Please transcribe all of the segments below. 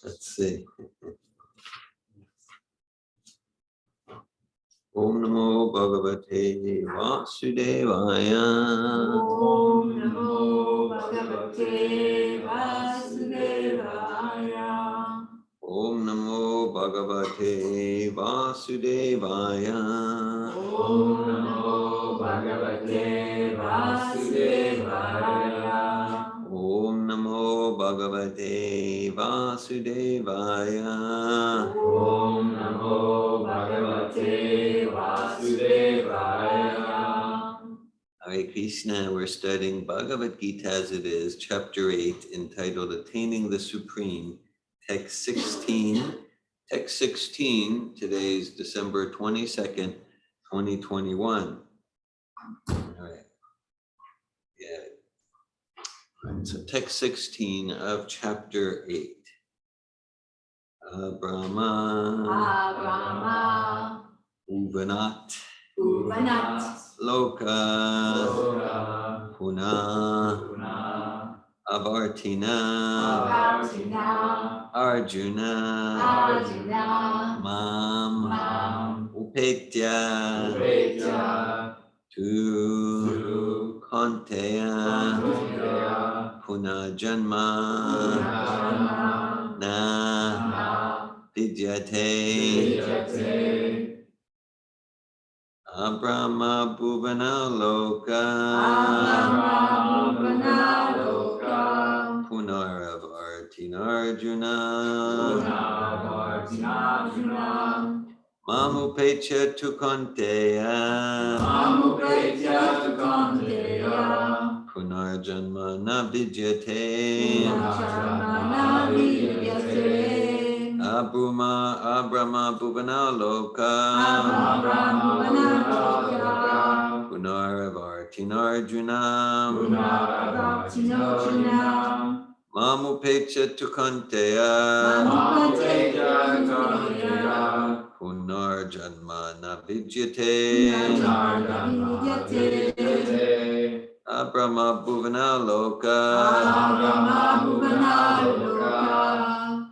Let's see. Om Namo Bhagavate Vasudevaya. Om Namo Bhagavate Vasudevaya. Om Namo Bhagavate Vasudevaya. Om Namo Bhagavate Vasudevaya. Om Namo Bhagavate Vasudevaya. Om Namo Bhagavate Vasudevaya. Hare Krishna, we're studying Bhagavad Gita as it is, chapter 8, entitled Attaining the Supreme, text 16. Text 16, today is December 22nd, 2021. All right. Yeah. All right. So text 16 of chapter 8. Brahma, Uvanat, Loka, Puna, Avartina, Arjuna, Mam, Upetya, Tu, Konteya, Puna Janma, Na, Vidyate, Abrahma Bhuvana Loka, Punaravartinarjuna, Mamupecha Tukanteya, Punarjanma Navidyate, Abrahma Bhuvana Loka, Punaravartinarjuna, Mamupecha Tukanteya, Punarjanma Navidyate, Abrahma Bhuvana Loka,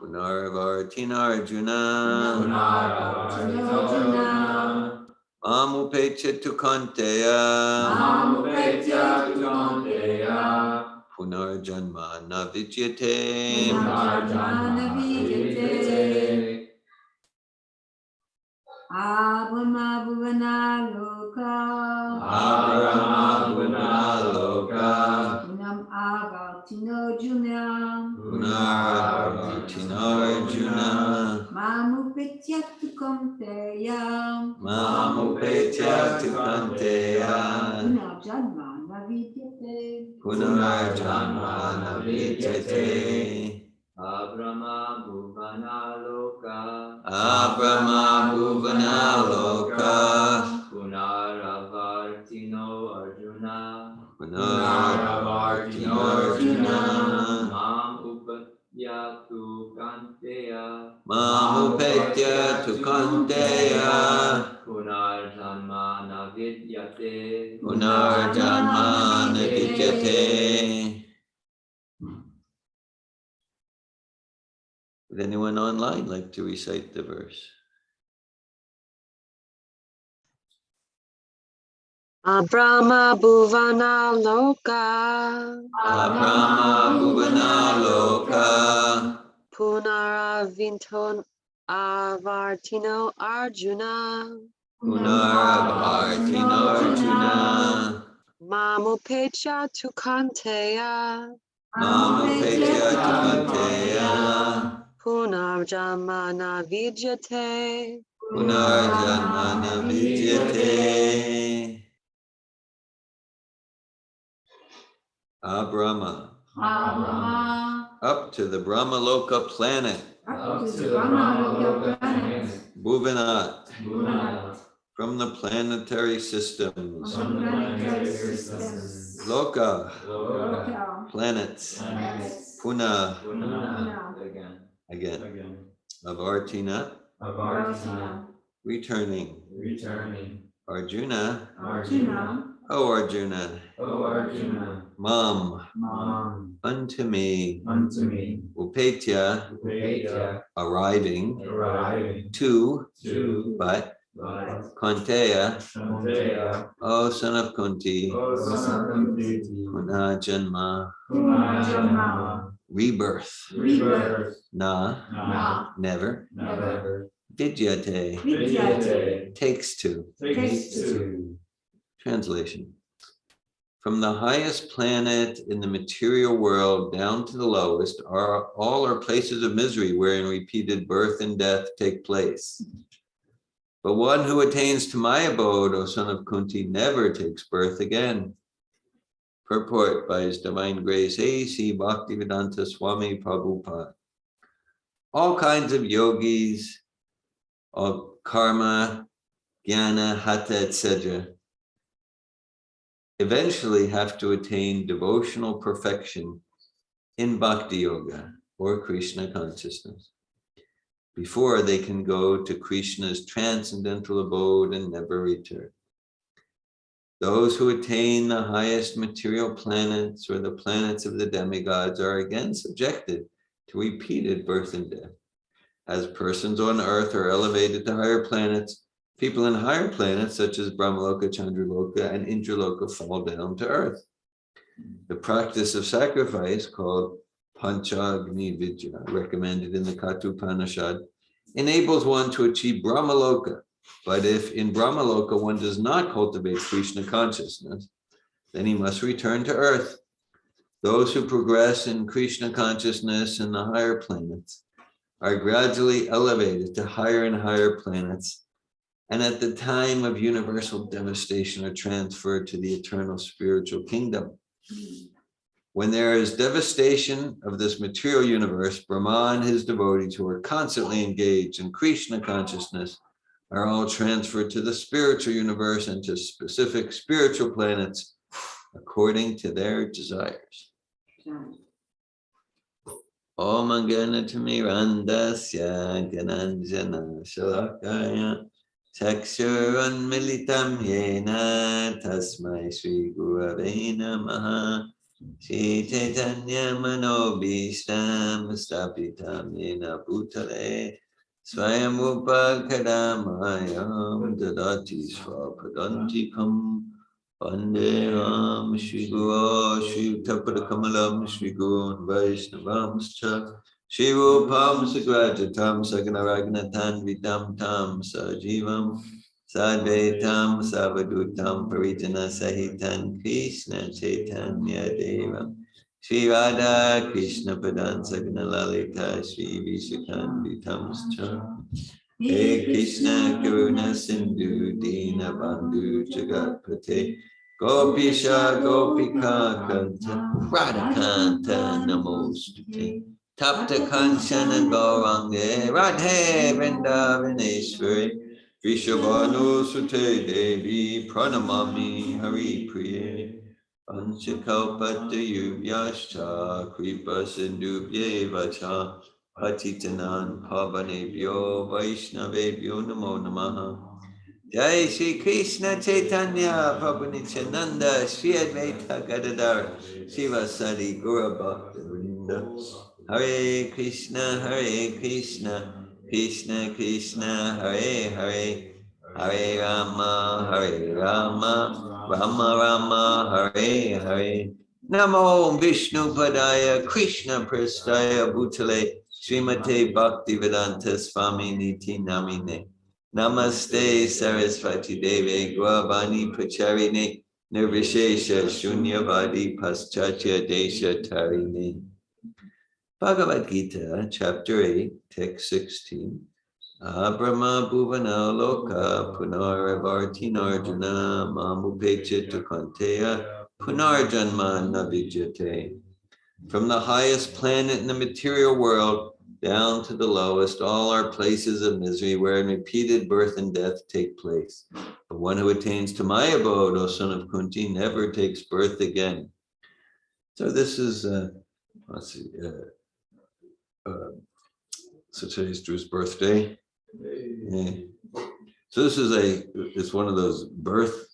Punaravartinarjuna, Mamupecha Tukanteya, Punarjanma Navidyate, Abrahma Bhuvana Loka, Punam Avartinarjuna, Mamupetya Tukanteya, Punarjanma Navidyate, Abrahma Bhuvana Loka, Punaravartino Arjuna, Mam Upayatu Kanteya, Punarjanma Navidyate. Would anyone online like to recite the verse? Abrahma Bhuvana Loka, Punaravinton Avartino Arjuna, Mamupecha Tukanteya, Punarjanma Navidyate, Abrahma, up to the Brahmaloka planet, Bhuvanat, from the planetary systems, Loka, planets, Puna, again, Avartina, returning. Arjuna, Arjuna, O Arjuna, Mam, unto me, Upetya, arriving, to, but, Kaunteya, O son of Kunti, Punarjanma, Punarjanma, rebirth, na, never, vidyate, takes to. Translation. From the highest planet in the material world down to the lowest all are places of misery wherein repeated birth and death take place. But one who attains to my abode, O son of Kunti, never takes birth again. Purport by His Divine Grace A.C. Bhaktivedanta Swami Prabhupada. All kinds of yogis, of karma, jnana, hatha, etc., eventually have to attain devotional perfection in bhakti yoga or Krishna consciousness before they can go to Krishna's transcendental abode and never return. Those who attain the highest material planets or the planets of the demigods are again subjected to repeated birth and death. As persons on earth are elevated to higher planets, people in higher planets such as Brahmaloka, Chandraloka, and Indraloka fall down to earth. The practice of sacrifice, called Panchagni Vidya, recommended in the Kathopanishad, enables one to achieve Brahmaloka. But if in Brahmaloka one does not cultivate Krishna consciousness, then he must return to earth. Those who progress in Krishna consciousness in the higher planets are gradually elevated to higher and higher planets, and at the time of universal devastation are transferred to the eternal spiritual kingdom. When there is devastation of this material universe, Brahma and his devotees who are constantly engaged in Krishna consciousness are all transferred to the spiritual universe and to specific spiritual planets according to their desires. Om Ganatamirandasya Gananjana Shalakaya Chakshurunmilitam Yena Tasmai Shri Gurave Namaha Shri Chaitanya Manobhishtam Stapitam Yena Bhutale Swayamrupa Kadamayam Dadati Swapadantikam Vandeham Shri Guru Shri Tapadakamalam Shri Guru Vaishnavamscha Shri Rupam Sagrajatam Saganaragnatam Vitam Tam Sajivam Sadvaitam Savadutam Parijana Sahitan Krishna Chaitanya Devam Shri Radha Krishna Padan Saganalalita Shri Vishakan Vitamscha Hey Krishna Karuna Sindhu Dina Bandhu Jagatpate Gopisha Gopika Kanta Radhakanta Namostute Tapta Kanchana Gaurange Radhe Vrindavaneshwari Vishabhanu Sute Devi Pranamami Hari Priye Panchakalpatayubhyascha Kripa Sindhubhye Vacha Patitanan Pavanebhyo Vaishnavebhyo Namo Namaha Jai Shri Krishna Chaitanya Prabhu Nityananda Shri Advaita Gadadhar Shivasadi Gaura Bhakta Vrinda Hare Krishna Krishna Krishna Hare Hare Hare Rama Rama Rama Hare Hare Namo Vishnu Padaya Krishna Prastaya Bhutale Srimate Bhaktivedanta Swami Niti Namine Namaste Sarasvati Deve Gravani Pacharine Nirvishesha Shunyavadi Paschatya Desha Tarine. Bhagavad Gita, chapter 8, text 16. Abrahma Bhuvana Loka Punaravartinarjuna Mamupechita Kanteya Punarjanma Navidyate. From the highest planet in the material world down to the lowest, all are places of misery where repeated birth and death take place. But one who attains to my abode, O son of Kunti, never takes birth again. So this is, so today's Drew's birthday. Yeah. So this is it's one of those birth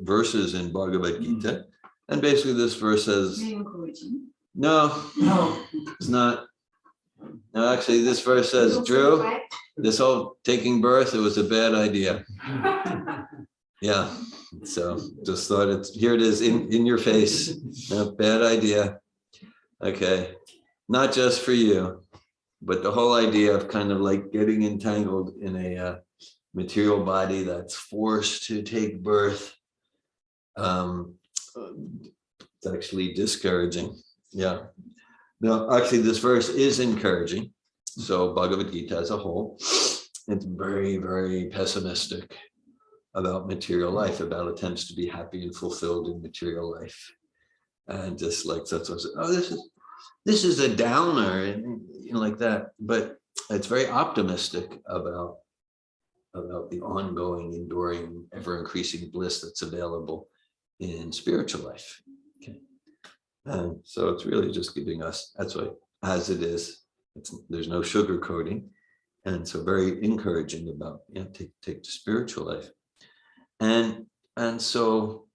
verses in Bhagavad Gita. And basically this verse says, no, it's not. No, actually this verse says, Drew, this whole taking birth, it was a bad idea. Yeah. So just thought here it is in your face. No, bad idea. Okay. Not just for you, but the whole idea of kind of like getting entangled in a material body that's forced to take birth. It's actually discouraging. Yeah. No, actually, this verse is encouraging. So Bhagavad Gita as a whole, it's very, very pessimistic about material life, about attempts to be happy and fulfilled in material life. And just like that's what, oh, this is a downer, and like that. But it's very optimistic about the ongoing, enduring, ever-increasing bliss that's available in spiritual life. Okay. And so it's really just giving us, that's why, as it is, there's no sugarcoating. And so very encouraging about, take the spiritual life. And so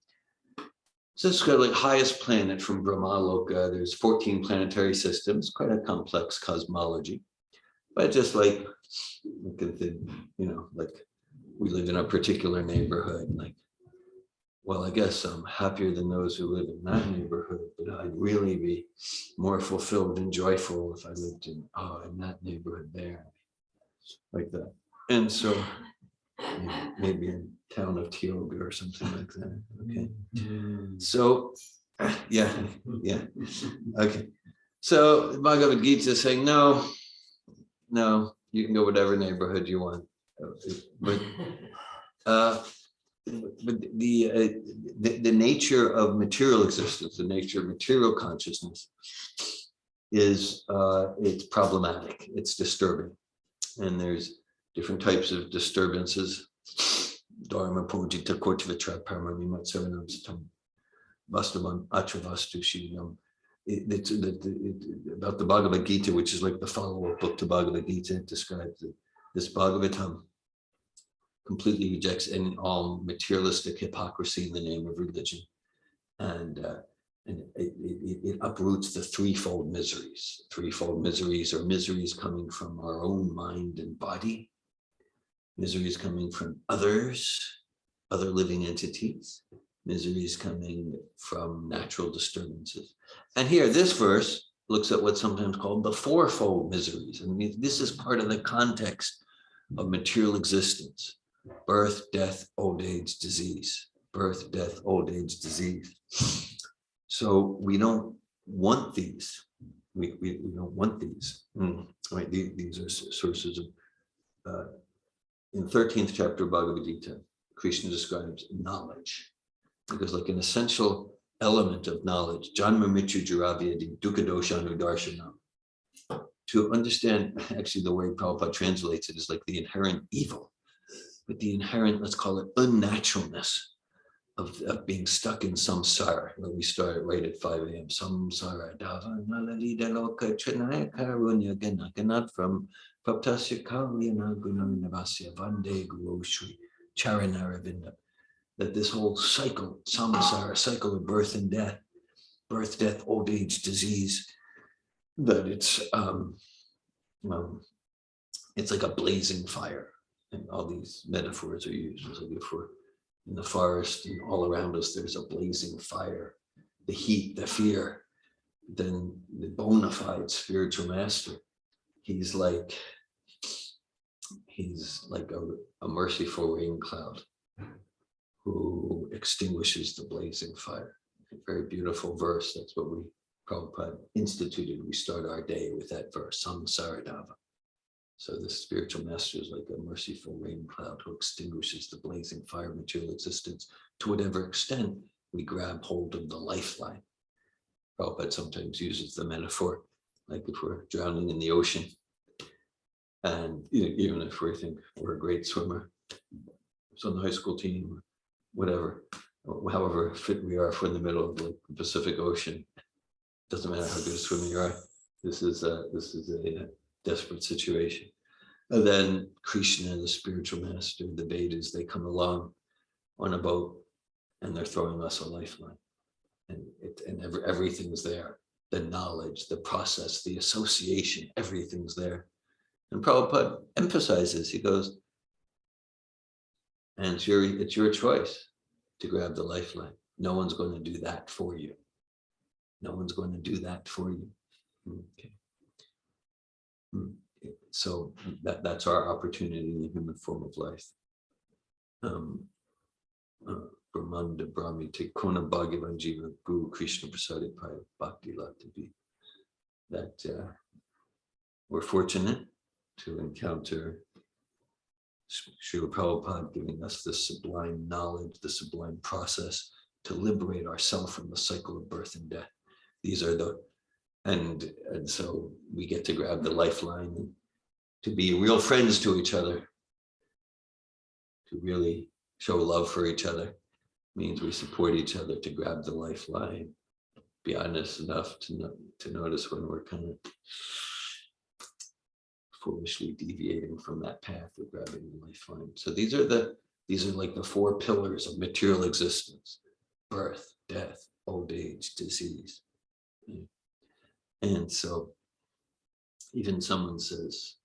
this is kind of like highest planet from Brahmaloka. There's 14 planetary systems, quite a complex cosmology. But just like we live in a particular neighborhood, like, well, I guess I'm happier than those who live in that neighborhood, but I'd really be more fulfilled and joyful if I lived in that neighborhood there, like that. And so maybe in town of Tioga or something like that. Okay. So yeah. Okay. So Bhagavad Gita is saying, no, you can go whatever neighborhood you want. But the nature of material existence, the nature of material consciousness is it's problematic, it's disturbing. And there's different types of disturbances. Dharma pujita kortvitra paramanimat saranam satam vastavam atravastu shiyam. It's about the Bhagavad Gita, which is like the follow-up book to Bhagavad Gita. It describes this Bhagavatam completely rejects all materialistic hypocrisy in the name of religion, and it uproots the threefold miseries. Threefold miseries are miseries coming from our own mind and body, miseries coming from others, other living entities, miseries coming from natural disturbances. And here, this verse looks at what's sometimes called the fourfold miseries. I mean, this is part of the context of material existence: birth, death, old age, disease. Birth, death, old age, disease. So we don't want these. We don't want these. Right? These are sources of. In 13th chapter of Bhagavad Gita, Krishna describes knowledge, because like an essential element of knowledge, Janma Mrityu Jara Vyadi Dukkha Doshanu Darshanam. To understand, actually the way Prabhupada translates it is like the inherent evil, but the inherent, let's call it, unnaturalness of being stuck in samsara. When we started right at 5 a.m. Samsara Dava Nalali Daloka Trinaya Karunya Ganat from Paptasya Kalyana Gunanavasya Vande Guru Shri Charanaravinda. That this whole cycle, samsara, cycle of birth and death, birth, death, old age, disease, that it's like a blazing fire. And all these metaphors are used. So if we're in the forest and all around us, there's a blazing fire, the heat, the fear. Then the bona fide spiritual master, he's like a merciful rain cloud who extinguishes the blazing fire. A very beautiful verse. That's what Prabhupada instituted. We start our day with that verse, Samsaradava. So the spiritual master is like a merciful rain cloud who extinguishes the blazing fire of material existence to whatever extent we grab hold of the lifeline. Prabhupada sometimes uses the metaphor, like if we're drowning in the ocean, and even if we think we're a great swimmer, so on the high school team, whatever, however fit we are, if we're in the middle of the Pacific Ocean, doesn't matter how good a swimmer you are. This is a desperate situation. And then Krishna, the spiritual master, the Vedas, they come along on a boat and they're throwing us a lifeline. And everything's there. The knowledge, the process, the association, everything's there. And Prabhupada emphasizes, he goes, and it's your choice to grab the lifeline. No one's going to do that for you. No one's going to do that for you. Okay. So that's our opportunity in the human form of life. Brahmanda Brahmi Te Kona Bhagavan Jiva Guru Krishna Prasadi Paya Bhakti Lata Be. That we're fortunate to encounter Srila Prabhupada giving us this sublime knowledge, the sublime process to liberate ourselves from the cycle of birth and death. These are and so we get to grab the lifeline and to be real friends to each other, to really show love for each other. Means we support each other to grab the lifeline, be honest enough to notice when we're kind of foolishly deviating from that path of grabbing the lifeline. So these are like the 4 pillars of material existence: birth, death, old age, disease. And so even someone says,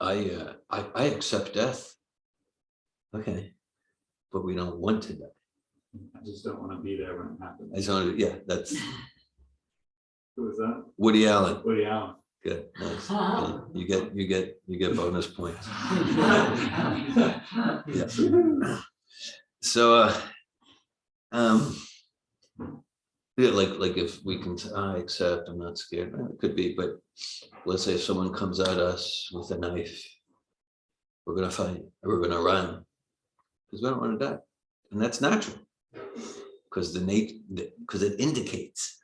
I accept death. Okay, but we don't want to die. I just don't want to be there when it happens. I just want to, yeah, that's Who was that? Woody Allen. Woody Allen. Good, nice. Yeah, you get bonus points. Yeah. So yeah, like if we can, I accept, I'm not scared. It could be, but let's say if someone comes at us with a knife, we're gonna fight, or we're gonna run, because we don't want to die, and that's natural, because it indicates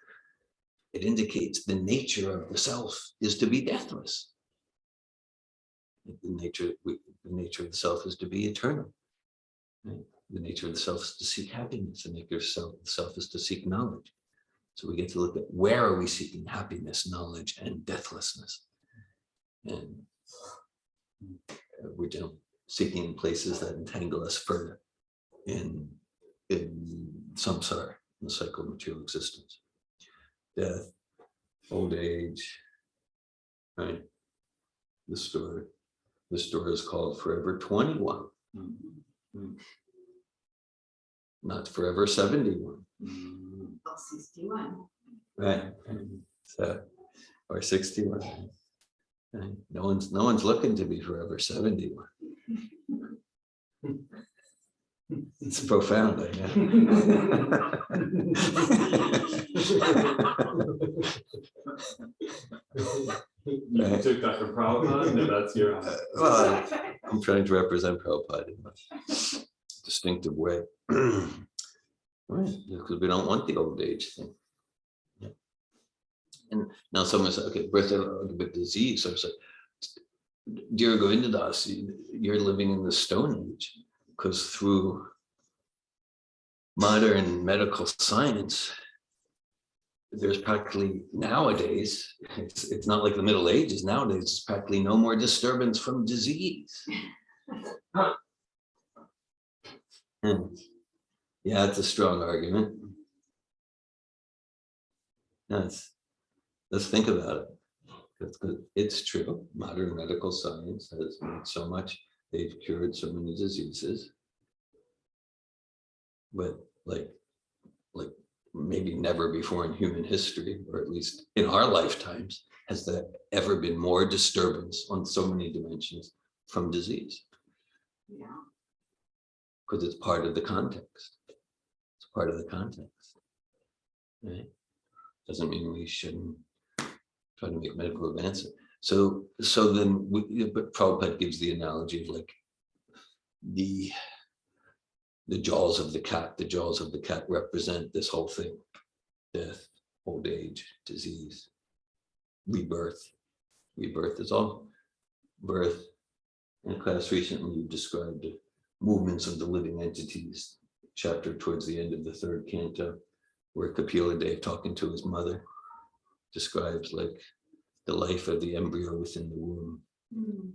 the nature of the self is to be deathless. The nature of the self is to be eternal. Right? The nature of the self is to seek happiness. The nature of the self is to seek knowledge. So we get to look at where are we seeking happiness, knowledge, and deathlessness. And we're seeking places that entangle us further in samsara, in the cycle of material existence. Death, old age, right? The story is called Forever 21. Mm-hmm. Not Forever 71. Mm-hmm. 61. Right. So, or 61. Right. No one's looking to be forever 71. It's profound, I know. You took that from Prabhupada? No, that's your. Well, I'm trying to represent Prabhupada in a distinctive way. Right, because we don't want the old age thing. Yeah. And now someone said, okay, birth with disease. So I was like, dear Govinda Das, you're living in the Stone Age, because through modern medical science, there's practically nowadays, it's not like the Middle Ages, nowadays it's practically no more disturbance from disease. Yeah, it's a strong argument. Let's think about it. It's true. Modern medical science has made so much. They've cured so many diseases. But like maybe never before in human history, or at least in our lifetimes, has there ever been more disturbance on so many dimensions from disease. Yeah. Because it's part of the context. It's part of the context. Right? Doesn't mean we shouldn't try to make medical advances. So then, but Prabhupada gives the analogy of like the jaws of the cat. The jaws of the cat represent this whole thing: death, old age, disease, rebirth. Rebirth is all birth. In class recently, you described the movements of the living entities chapter towards the end of the third canto, where Kapila Dev talking to his mother, describes like the life of the embryo within the womb. Mm.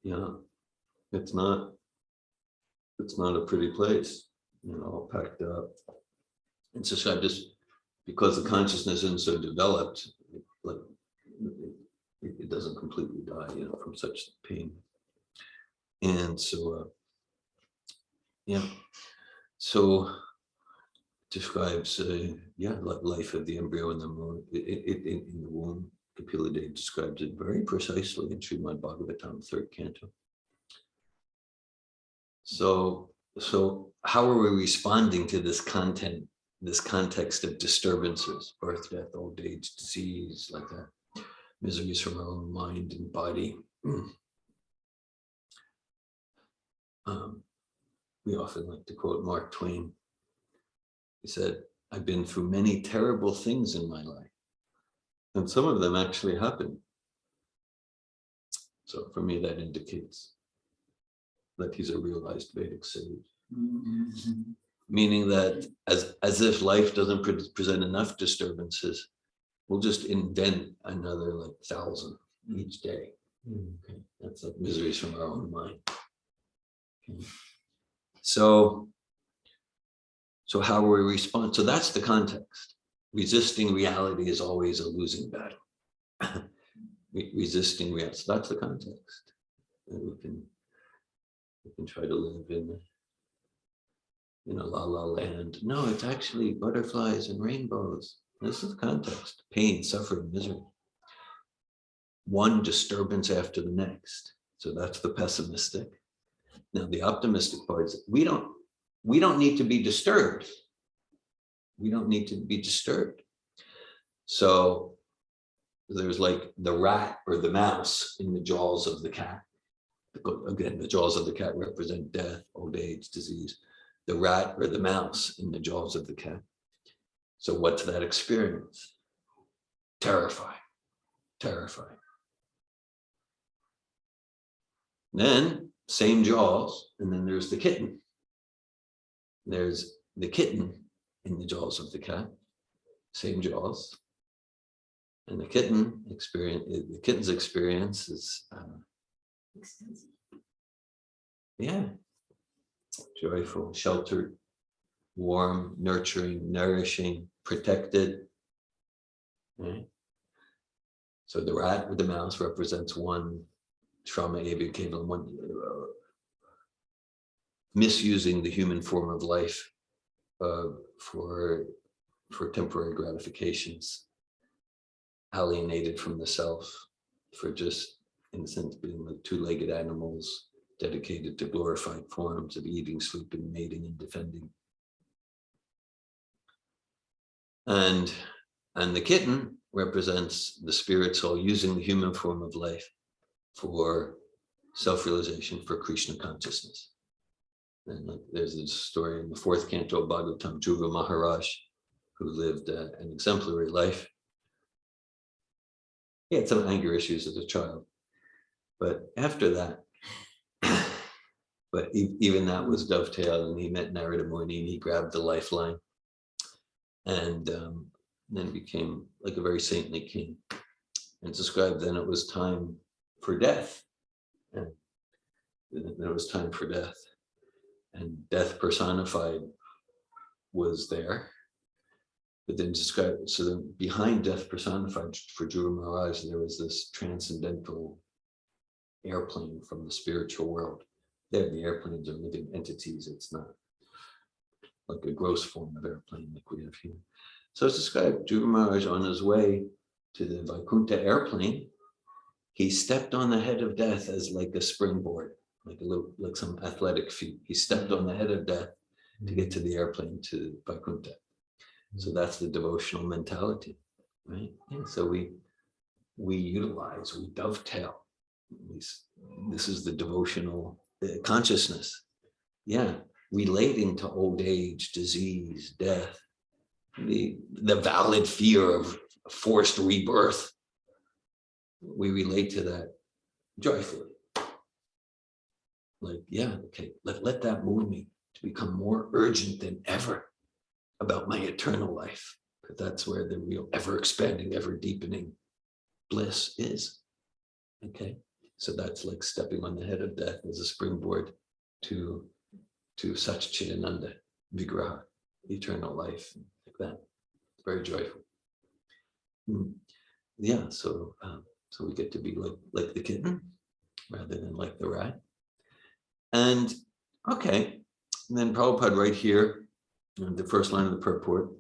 Yeah, it's not a pretty place, all packed up. It's just because the consciousness isn't so developed, like it doesn't completely die, from such pain. And so, so describes, life of the embryo in the womb. Kapila Dev describes it very precisely in Srimad Bhagavatam, 3rd canto. So how are we responding to this content, this context of disturbances, birth, death, old age, disease, like that, miseries from our own mind and body? We often like to quote Mark Twain. He said, "I've been through many terrible things in my life, and some of them actually happened." So for me, that indicates that he's a realized Vedic sage. Mm-hmm. Meaning that as if life doesn't present enough disturbances, we'll just invent another 1,000 each day. Okay. That's like miseries from our own mind. Okay. So how will we respond? So that's the context. Resisting reality is always a losing battle. Resisting reality. So that's the context. And we can try to live in la la land. No, it's actually butterflies and rainbows. This is the context. Pain, suffering, misery. One disturbance after the next. So that's the pessimistic. Now the optimistic part is we don't need to be disturbed. We don't need to be disturbed. So there's like the rat or the mouse in the jaws of the cat. Again, the jaws of the cat represent death, old age, disease. The rat or the mouse in the jaws of the cat. So what's that experience? Terrifying, terrifying. Then same jaws, and then there's the kitten. There's the kitten in the jaws of the cat, same jaws. And the kitten's experience is, joyful, sheltered, warm, nurturing, nourishing, protected. Right? So the rat or the mouse represents one trauma, one misusing the human form of life for temporary gratifications, alienated from the self, for just, in a sense, being like two-legged animals dedicated to glorified forms of eating, sleeping, mating, and defending. And the kitten represents the spirit soul using the human form of life for self-realization, for Krishna consciousness. And there's this story in the 4th canto of Bhagavatam, Dhruva Maharaj, who lived an exemplary life. He had some anger issues as a child, but after that, but even that was dovetailed, and he met Narada Muni, and he grabbed the lifeline, and then became like a very saintly king. And described then it was time for death, and then it was time for death, and death personified was there. But then described, so then behind death personified for Dhruva Maharaj, there was this transcendental airplane from the spiritual world. There, the airplanes are living entities. It's not like a gross form of airplane like we have here. So it's described Dhruva Maharaj on his way to the Vaikuntha airplane. He stepped on the head of death as like a springboard, like some athletic feat. He stepped on the head of death to get to the airplane to Vaikuntha. So that's the devotional mentality, right? Yeah, so we utilize, we dovetail. This is the devotional consciousness. Yeah, relating to old age, disease, death, the valid fear of forced rebirth. We relate to that joyfully. Like, yeah, okay, let that move me to become more urgent than ever about my eternal life, But that's where the real ever expanding, ever deepening bliss is. Okay, so that's like stepping on the head of death as a springboard to such Chidananda, Vigraha, eternal life, like that. Very joyful. Yeah, so we get to be like the kitten rather than like the rat. And okay, and then Prabhupada right here, the first line of the purport,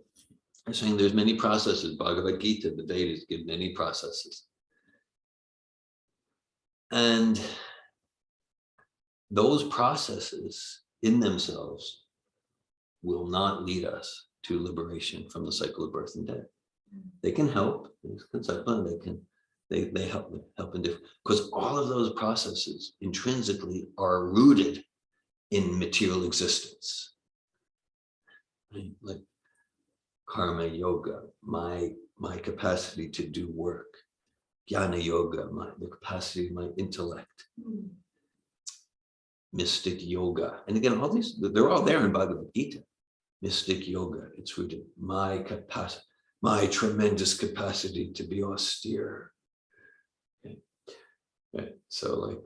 is saying there's many processes. Bhagavad Gita, the Vedas give many processes. And those processes in themselves will not lead us to liberation from the cycle of birth and death. They can help, they help in different, because all of those processes intrinsically are rooted in material existence. Like karma yoga, my capacity to do work, jnana yoga, the capacity of my intellect, mystic yoga. And again, all these, they're all there in Bhagavad Gita. Mystic yoga, it's rooted my capacity, my tremendous capacity to be austere. Okay. Right. So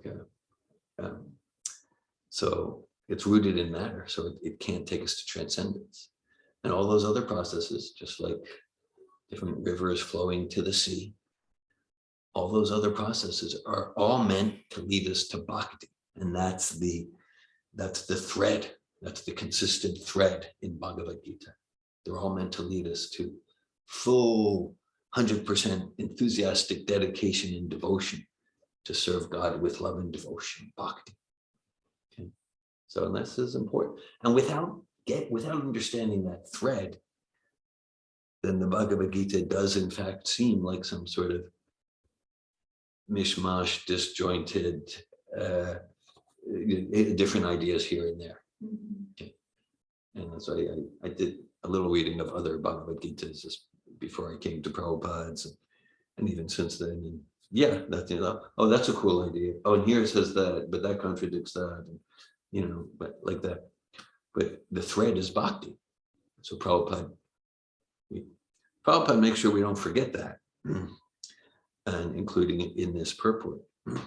so it's rooted in matter, so it can't take us to transcendence. And all those other processes, just like different rivers flowing to the sea, all those other processes are all meant to lead us to bhakti. And that's the thread, that's the consistent thread in Bhagavad Gita. They're all meant to lead us to full 100% enthusiastic dedication and devotion to serve God with love and devotion, bhakti. Okay. So this is important. And without understanding that thread, then the Bhagavad Gita does in fact seem like some sort of mishmash, disjointed, different ideas here and there. Okay. And so I did a little reading of other Bhagavad Gitas just before I came to Prabhupada's, and even since then. And yeah, that's, oh, that's a cool idea. Oh, and here it says that, but that contradicts that, and, but like that. But the thread is bhakti. So Prabhupada makes sure we don't forget that, and including it in this purport. So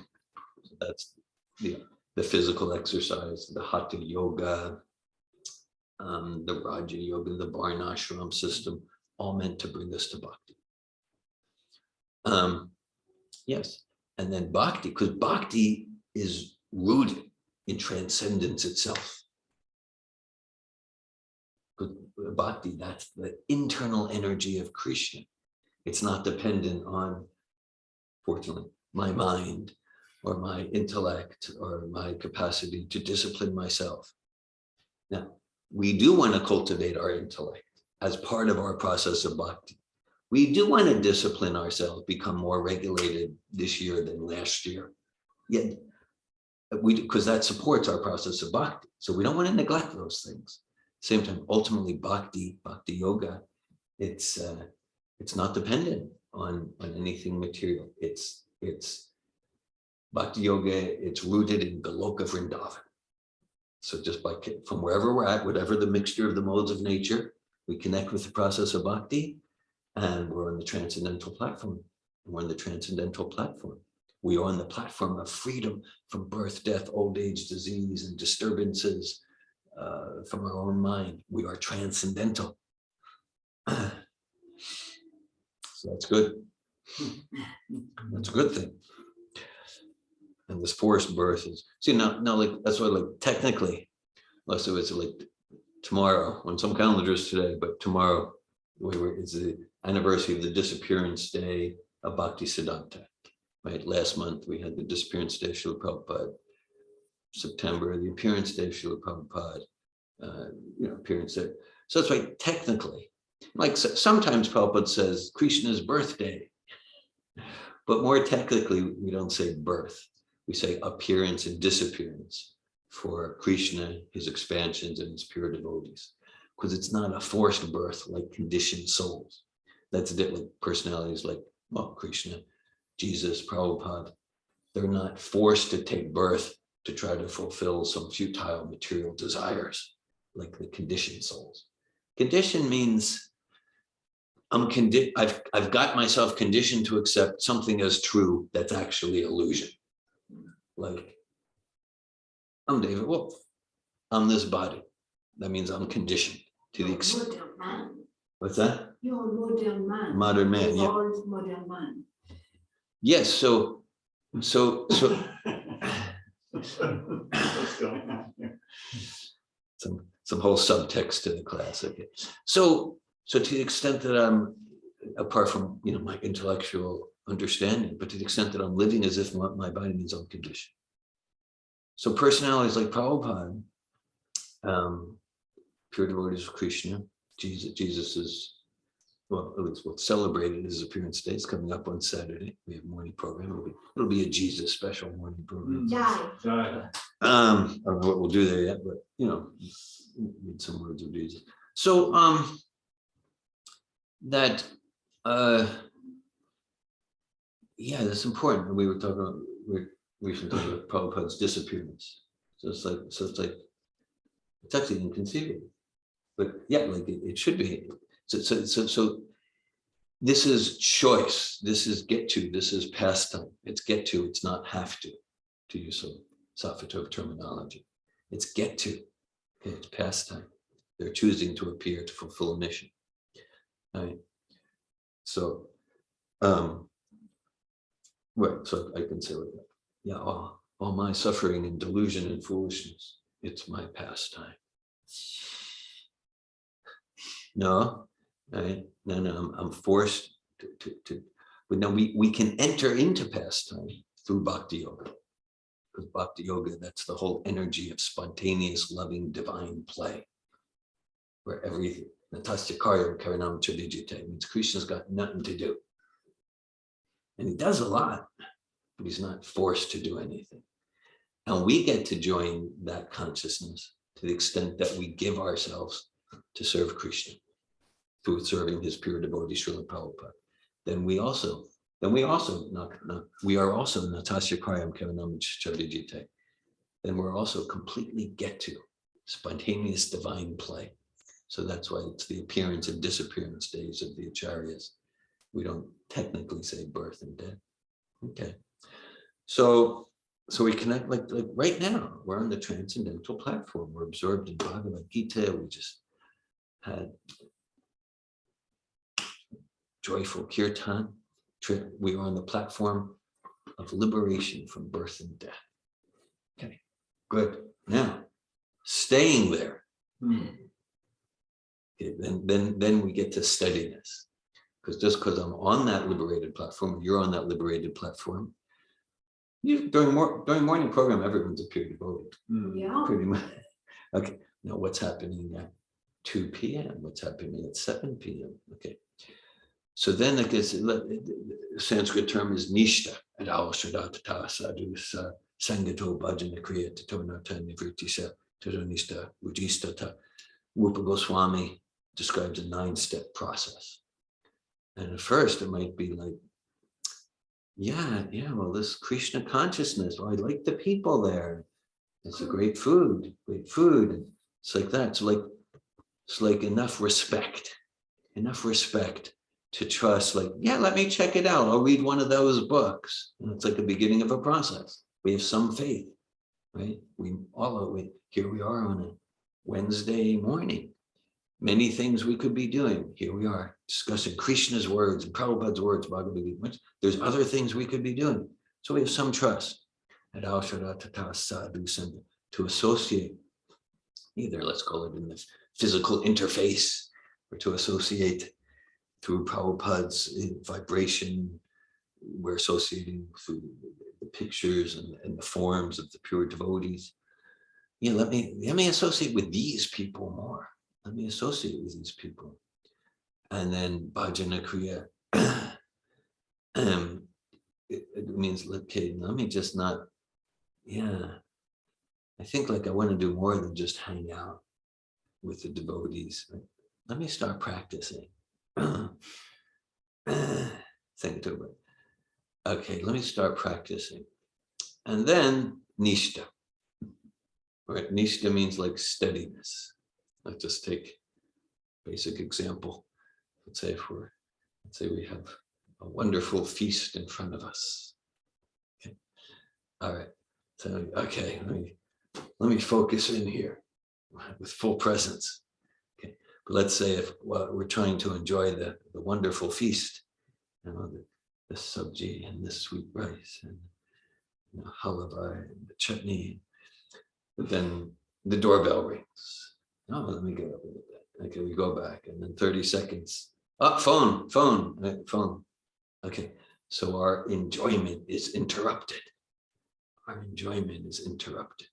that's the physical exercise, the hatha yoga, the Raja yoga, the Varnashram system, all meant to bring us to bhakti. Yes, and then bhakti, because bhakti is rooted in transcendence itself. Bhakti, that's the internal energy of Krishna. It's not dependent on, fortunately, my mind or my intellect or my capacity to discipline myself. Now, we do want to cultivate our intellect as part of our process of bhakti. We do want to discipline ourselves, become more regulated this year than last year. Yet, because that supports our process of bhakti. So we don't want to neglect those things. Same time, ultimately, bhakti yoga, it's not dependent on anything material. It's bhakti yoga. It's rooted in Goloka Vrindavan. So just from wherever we're at, whatever the mixture of the modes of nature, we connect with the process of bhakti, and we're on the transcendental platform. We're on the transcendental platform. We are on the platform of freedom from birth, death, old age, disease, and disturbances. From our own mind, we are transcendental. So that's good. That's a good thing. And this forced birth is, see, now like that's why, like, technically, unless it was like tomorrow, on some calendars today, but tomorrow it's the anniversary of the disappearance day of Bhakti Siddhanta. Right, last month we had the disappearance day of Srila Prabhupada. September, the appearance day of Srila Prabhupada. Appearance day. So that's why technically, like sometimes Prabhupada says Krishna's birthday, but more technically we don't say birth. We say appearance and disappearance for Krishna, his expansions, and his pure devotees, because it's not a forced birth like conditioned souls. That's different. Personalities like, well, Krishna, Jesus, Prabhupada, they're not forced to take birth to try to fulfill some futile material desires like the conditioned souls. Condition means I've got myself conditioned to accept something as true that's actually illusion. Like, I'm David Wolf. I'm this body. That means I'm conditioned to the extent. Modern man. What's that? You're a modern man. Modern man, yeah. Evolved modern man. Yes, so What's going on here? some whole subtext to the class. Okay. So to the extent that I'm, apart from my intellectual understanding, but to the extent that I'm living as if my body means I'm conditioned. So personalities like Prabhupada, pure devotees of Krishna, Jesus is, well, at least what's celebrated his appearance day is coming up on Saturday. We have a morning program. It'll be a Jesus special morning program. Jai. I don't know what we'll do there yet, but need some words of Jesus. So that that's important. We were talking about we should talk about Prabhupada's disappearance. So it's like it's actually inconceivable. But yeah, like it should be. So this is choice. This is get to. This is pastime. It's get to. It's not have to use some Safatov terminology. It's get to. Okay, it's pastime. They're choosing to appear to fulfill a mission. Right. So, right. So I can say like that. Yeah. All my suffering and delusion and foolishness. It's my pastime. No. Right? No, I'm forced to but now we can enter into pastime through bhakti yoga. Because bhakti yoga, that's the whole energy of spontaneous, loving, divine play. Where everything, Natasya Karya Karanam Chadijite means Krishna's got nothing to do. And he does a lot, but he's not forced to do anything. And we get to join that consciousness to the extent that we give ourselves to serve Krishna. Through serving his pure devotee Srila Prabhupada, then we are also Natasya Karyam Karanam Chadijite. Then we're also completely get to spontaneous divine play. So that's why it's the appearance and disappearance days of the acharyas. We don't technically say birth and death. Okay. So we connect like right now, we're on the transcendental platform. We're absorbed in Bhagavad Gita. We just had joyful kirtan. We are on the platform of liberation from birth and death. Okay, good. Now, staying there. Okay, then we get to steadiness. Because just because I'm on that liberated platform, you're on that liberated platform. During morning program, everyone's a pure devotee. Yeah. Pretty much. Okay. Now, what's happening at 2 p.m.? What's happening at 7 p.m.? Okay. So then I guess the Sanskrit term is nishta. Sangato bhajana kriya tatonata nivritisa tatonishta ujistata. Rupa Goswami describes a 9-step process. And at first it might be like, well, this Krishna consciousness, well, I like the people there. It's a great food. And it's like that. It's like enough respect to trust, like, let me check it out. I'll read one of those books. And it's like the beginning of a process. We have some faith, right? Here we are on a Wednesday morning. Many things we could be doing. Here we are discussing Krishna's words and Prabhupada's words, Bhagavad Gita. There's other things we could be doing. So we have some trust. To associate, either let's call it in the physical interface, or to associate through Prabhupada's vibration. We're associating through the pictures and the forms of the pure devotees. Let me associate with these people more. Let me associate with these people. And then bhajana kriya. It means, okay, let me just not, I think like I want to do more than just hang out with the devotees. Let me start practicing. Think to it. Okay, let me start practicing. And then nishta. Right? Nishta means like steadiness. Let's just take a basic example. Let's say if we're Let's say we have a wonderful feast in front of us. Okay. All right. So, okay, let me focus in here with full presence. Okay. But let's say if we're trying to enjoy the wonderful feast, you know, the sabji and the sweet rice and halava and the chutney, but then the doorbell rings. Oh, let me get up a little bit. Okay, we go back, and then 30 seconds. Oh, phone. Okay, so our enjoyment is interrupted. Our enjoyment is interrupted.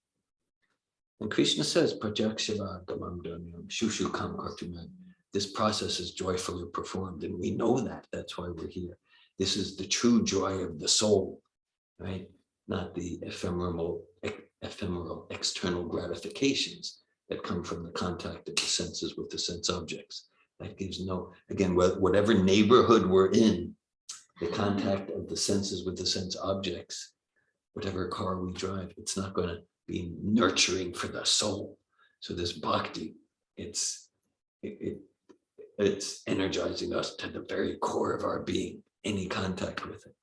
And Krishna says, Prajakshava gamam dhamyam shushu kam kartuman. This process is joyfully performed, and we know that. That's why we're here. This is the true joy of the soul, right? Not the ephemeral external gratifications that come from the contact of the senses with the sense objects. That gives no, again, whatever neighborhood we're in, the contact of the senses with the sense objects, whatever car we drive, it's not going to be nurturing for the soul. So this bhakti, it's energizing us to the very core of our being, any contact with it.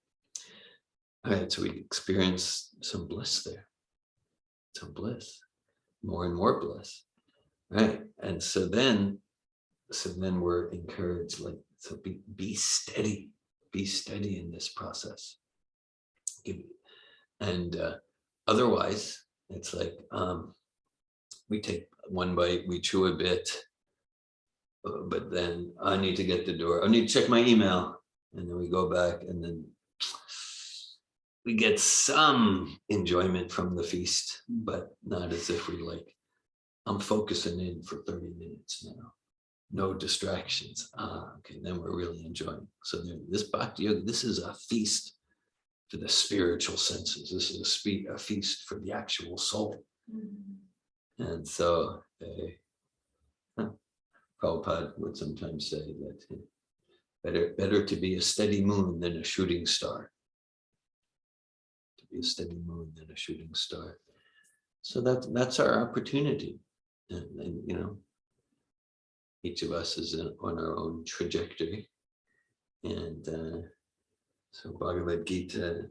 All right, so we experience some bliss there, some bliss, more and more bliss, right? And so then we're encouraged, like, so be steady in this process. And otherwise, it's like we take one bite, we chew a bit, but then I need to get the door. I need to check my email, and then we go back, and then we get some enjoyment from the feast, but not as if we like, I'm focusing in for 30 minutes now. No distractions. Okay, then we're really enjoying. So this Bhakti Yoga, this is a feast for the spiritual senses. This is a feast for the actual soul. And so Prabhupada would sometimes say that better to be a steady moon than a shooting star. To be a steady moon than a shooting star. So that's our opportunity. And you know, each of us is on our own trajectory. And so Bhagavad Gita,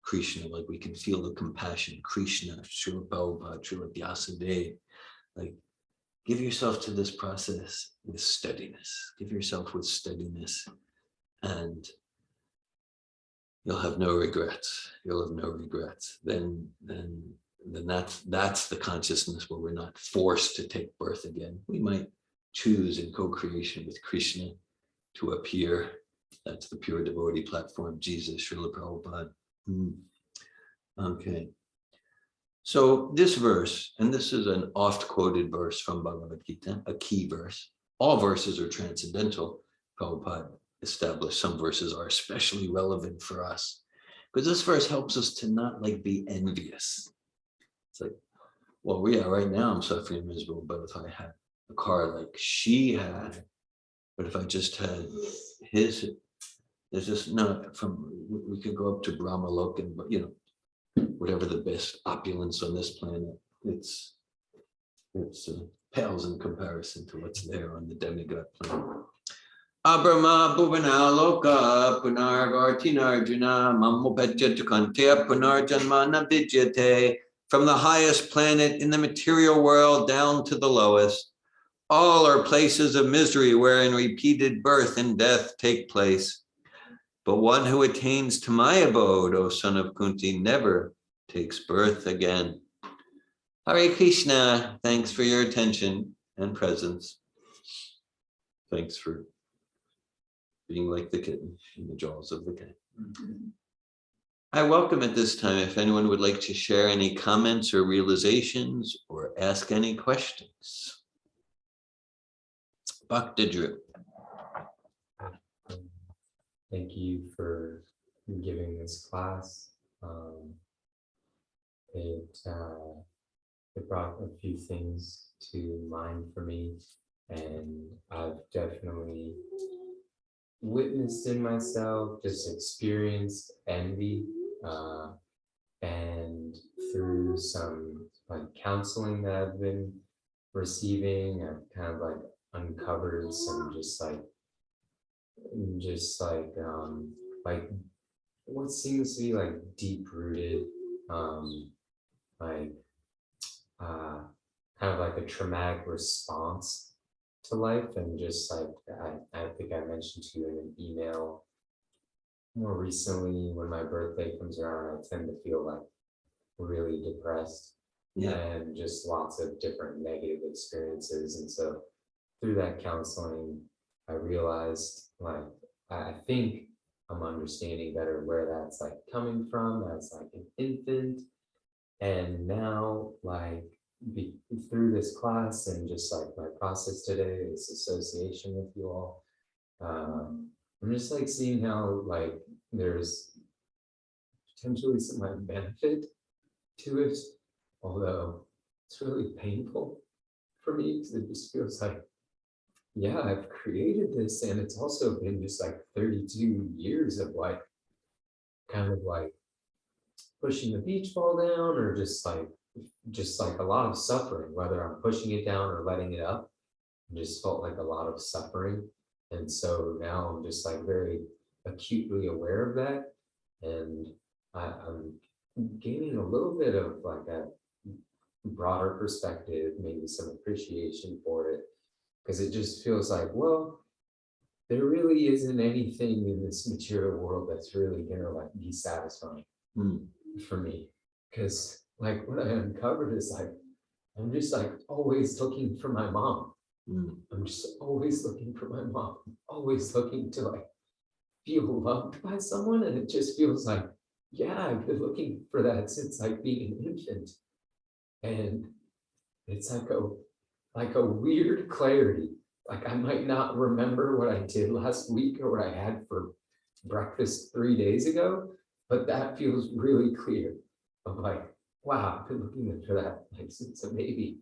Krishna, like we can feel the compassion. Krishna, Srila Prabhupada, Srila Vyasadeva, like give yourself to this process with steadiness. Give yourself with steadiness, and you'll have no regrets. You'll have no regrets. Then that's the consciousness where we're not forced to take birth again. We might choose in co-creation with Krishna to appear. That's the pure devotee platform, Jesus, Srila Prabhupada. Okay. So this verse, and this is an oft-quoted verse from Bhagavad Gita, a key verse. All verses are transcendental. Prabhupada established some verses are especially relevant for us, because this verse helps us to not like be envious. It's like, well, yeah, right now I'm suffering miserable, but if I had a car like she had, but if I just had his, there's just not we could go up to Brahma Lokan, but you know, whatever the best opulence on this planet, it's pales in comparison to what's there on the demigod planet. Abrama bhuvana loka punarvartinarjuna mammopecchatukante punarjanmana vidyate. From the highest planet in the material world down to the lowest, all are places of misery wherein repeated birth and death take place. But one who attains to my abode, O son of Kunti, never takes birth again. Hare Krishna, thanks for your attention and presence. Thanks for being like the kitten in the jaws of the cat. I welcome at this time if anyone would like to share any comments or realizations or ask any questions. Bhakti Dhira. Thank you for giving this class. It brought a few things to mind for me, and I've definitely witnessed in myself, just experienced envy, and through some like counseling that I've been receiving, I've kind of like uncovered some just like just like what seems to be like deep rooted, like kind of like a traumatic response to life, and just like I think I mentioned to you in an email more recently, when my birthday comes around, I tend to feel like really depressed Yeah. and just lots of different negative experiences. And so through that counseling, I realized like I think I'm understanding better where that's like coming from as like an infant. And now like through this class and just like my process today, this association with you all, I'm just like seeing how like there's potentially some like benefit to it, although it's really painful for me because it just feels like, yeah, I've created this, and it's also been just like 32 years of like kind of like pushing the beach ball down, or just like a lot of suffering, whether I'm pushing it down or letting it up. It just felt like a lot of suffering. And so now I'm just like very acutely aware of that. And I'm gaining a little bit of like a broader perspective, maybe some appreciation for it, because it just feels like, well, there really isn't anything in this material world that's really gonna like be satisfying for me. Because like what I uncovered is like, I'm just like always looking for my mom. I'm just always looking for my mom, always looking to like feel loved by someone. And it just feels like, yeah, I've been looking for that since like being an infant. And it's like a weird clarity. Like I might not remember what I did last week or what I had for breakfast 3 days ago, but that feels really clear of like, wow, I've been looking for that like since a baby.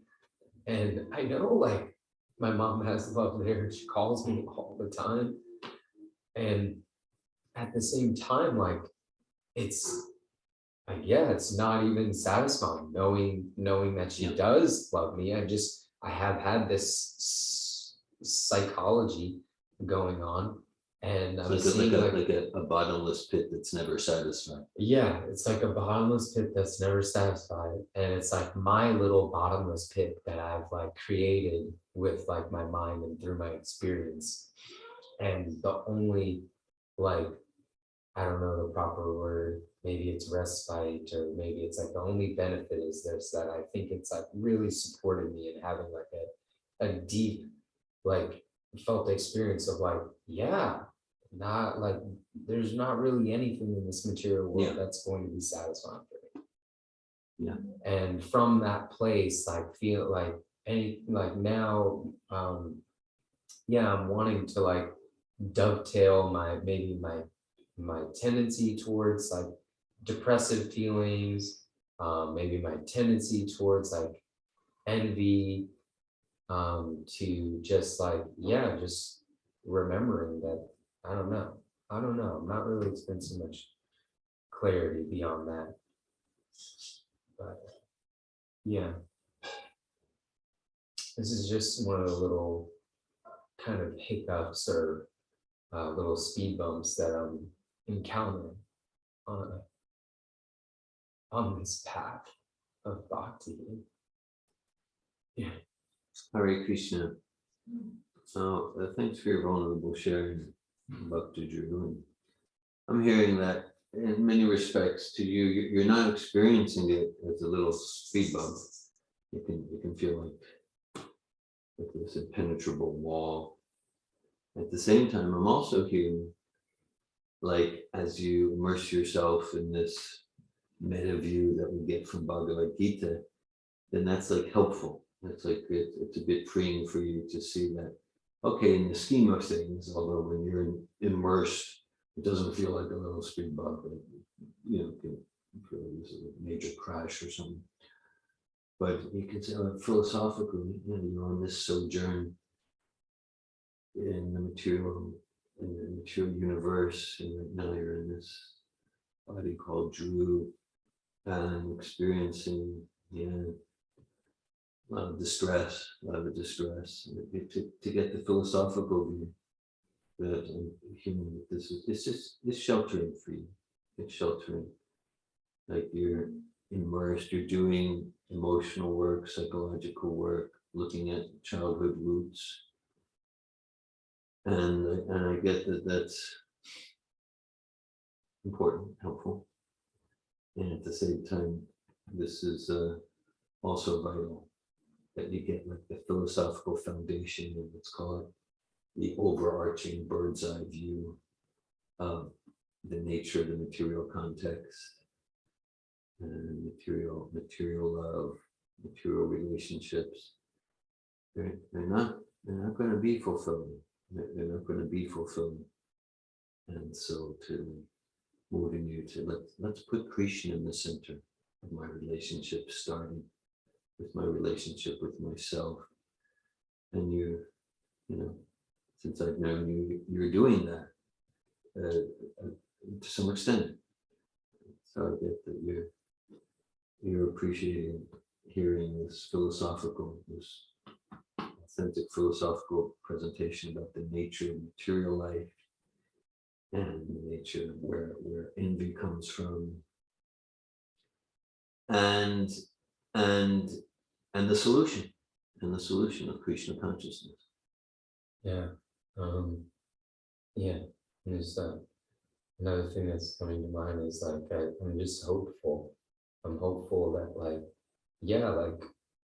And I know like my mom has love there. She calls me all the time. And at the same time, like it's like, yeah, it's not even satisfying knowing that she does love me. I have had this psychology going on, and I'm seeing like a bottomless pit that's never satisfied. yeah, it's like a bottomless pit that's never satisfied. And it's like my little bottomless pit that I've like created with like my mind and through my experience. And the only like, I don't know the proper word, maybe it's respite, or maybe it's like the only benefit is this, that I think it's like really supported me in having like a deep, like felt experience of like, yeah, not like there's not really anything in this material world that's going to be satisfying for me. Yeah. And from that place, I feel like now, yeah, I'm wanting to like dovetail my tendency towards like depressive feelings, maybe my tendency towards like envy, to just like, yeah, just remembering that, I don't know, I'm not really experiencing much clarity beyond that. But yeah, this is just one of the little kind of hiccups or little speed bumps that I'm encountering on this path of bhakti. Yeah. Hare Krishna. So thanks for your vulnerable sharing, Bhakti Drew. I'm hearing that in many respects to you, you're not experiencing it as a little speed bump. You can feel like this impenetrable wall. At the same time, I'm also hearing, like, as you immerse yourself in this meta view that we get from Bhagavad Gita, then that's like helpful. That's like it's a bit freeing for you to see that, okay, in the scheme of things, although when you're immersed, it doesn't feel like a little speed bump, but can feel this is a major crash or something. But you can say, philosophically, you're on this sojourn in the material universe, and right now you're in this body called Drew, and experiencing a lot of distress. To get the philosophical view, that I'm hearing that this is, it's sheltering for you. It's sheltering. Like you're immersed, you're doing emotional work, psychological work, looking at childhood roots. And I get that that's important, helpful. And at the same time, this is also vital that you get like the philosophical foundation, and let's call it the overarching bird's eye view of the nature of the material context and material love, material relationships. They're not going to be fulfilling. They're not going to be fulfilling. And so to moving you to let's put Krishna in the center of my relationship, starting with my relationship with myself. And you know, since I've known you, you're doing that to some extent. So I get that you're appreciating hearing this authentic philosophical presentation about the nature of material life and the nature of where envy comes from, and the solution of Krishna consciousness. Yeah. Yeah. There's another thing that's coming to mind is like I'm just hopeful. I'm hopeful that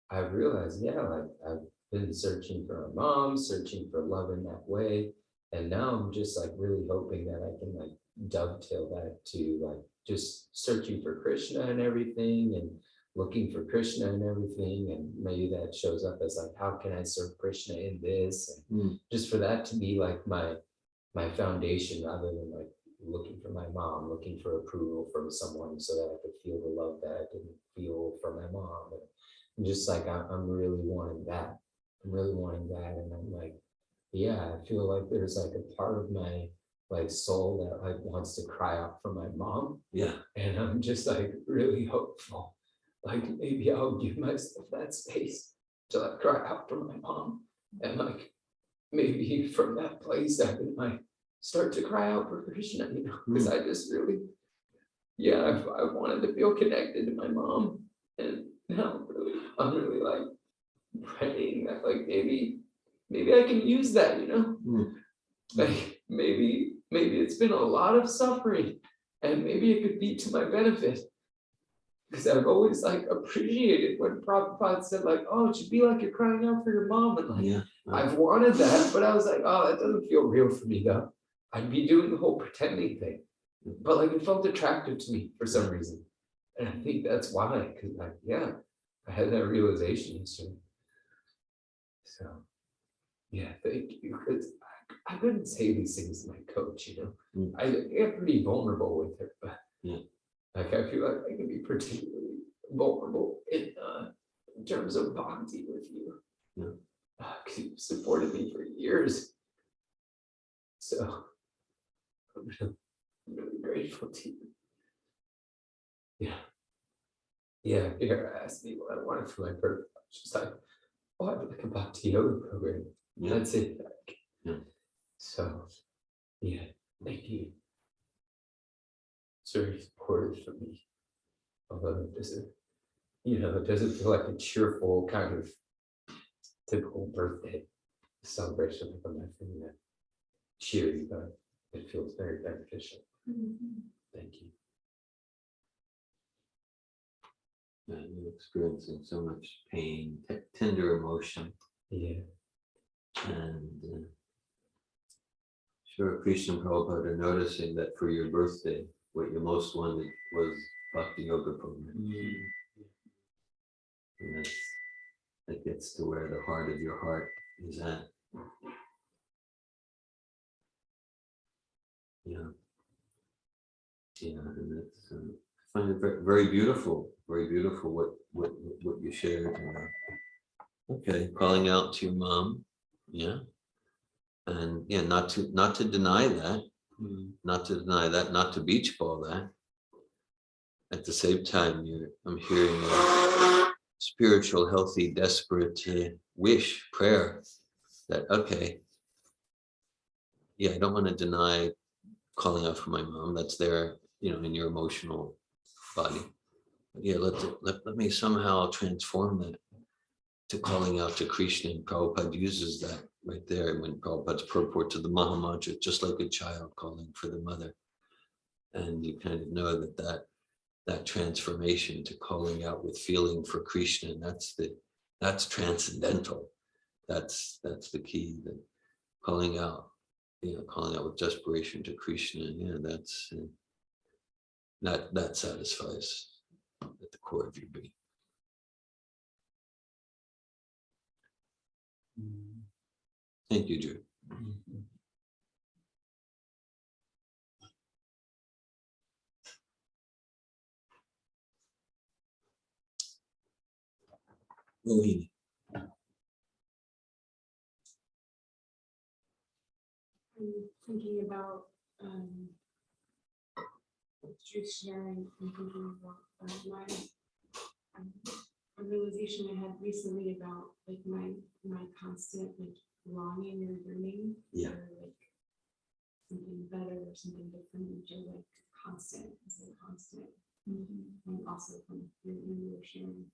I've realized, I've been searching for my mom, searching for love in that way. And now I'm just like really hoping that I can like dovetail that to like just searching for Krishna and everything, and looking for Krishna and everything. And maybe that shows up as like, how can I serve Krishna in this? And just for that to be like my foundation, rather than like looking for my mom, looking for approval from someone so that I could feel the love that I didn't feel from my mom. And just like, I'm really wanting that. I'm really wanting that. And I'm like, yeah, I feel like there's like a part of my like soul that like wants to cry out for my mom. Yeah. And I'm just like really hopeful. Like maybe I'll give myself that space to like cry out for my mom. And like maybe from that place I can like start to cry out for Krishna, you know, because I just really, I wanted to feel connected to my mom. And now I'm really like praying that like maybe I can use that, you know. Like maybe it's been a lot of suffering, and maybe it could be to my benefit. Because I've always like appreciated when Prabhupada said like, oh, it should be like you're crying out for your mom. And like, I've wanted that, but I was like, oh, that doesn't feel real for me though. I'd be doing the whole pretending thing. But like it felt attractive to me for some reason. And I think that's why, because like, I had that realization yesterday. So yeah, thank you. Because I couldn't say these things to my coach, you know. I get pretty vulnerable with her, but like I feel like I can be particularly vulnerable in terms of bhakti with you. Because you've supported me for years. So I'm really grateful to you. Dhira asked me what I wanted for my birthday. I was just like, oh, I'd like a bhakti yoga program. That's it. So thank you. It's very supportive for me. Although it doesn't feel like a cheerful kind of typical birthday celebration for my family. Cheery, but it feels very beneficial. Thank you. You're experiencing so much pain, tender emotion. And sure, Krishna and Prabhupada are noticing that for your birthday, what you most wanted was Bhakti Yoga program. And that gets to where the heart of your heart is at. And that's I find it very, very beautiful what you shared. Okay, calling out to your mom, and not to deny that, not to beach ball that. At the same time, I'm hearing a spiritual, healthy, desperate prayer that, okay, yeah, I don't want to deny calling out for my mom. That's there, in your emotional body. But yeah, let me somehow transform that to calling out to Krishna. And Prabhupada uses that right there when Prabhupada's purport to the Maha Mantra, just like a child calling for the mother. And you kind of know that transformation to calling out with feeling for Krishna, and that's transcendental. That's the key. That calling out with desperation to Krishna. Yeah, that's that satisfies at the core of your being. Thank you, Drew. Mohini. I'm thinking about truth sharing and thinking about my a realization I had recently about like my constant like longing or yearning Yeah. for like something better or something different, which are like constant. It's like constant. And also from your sharing.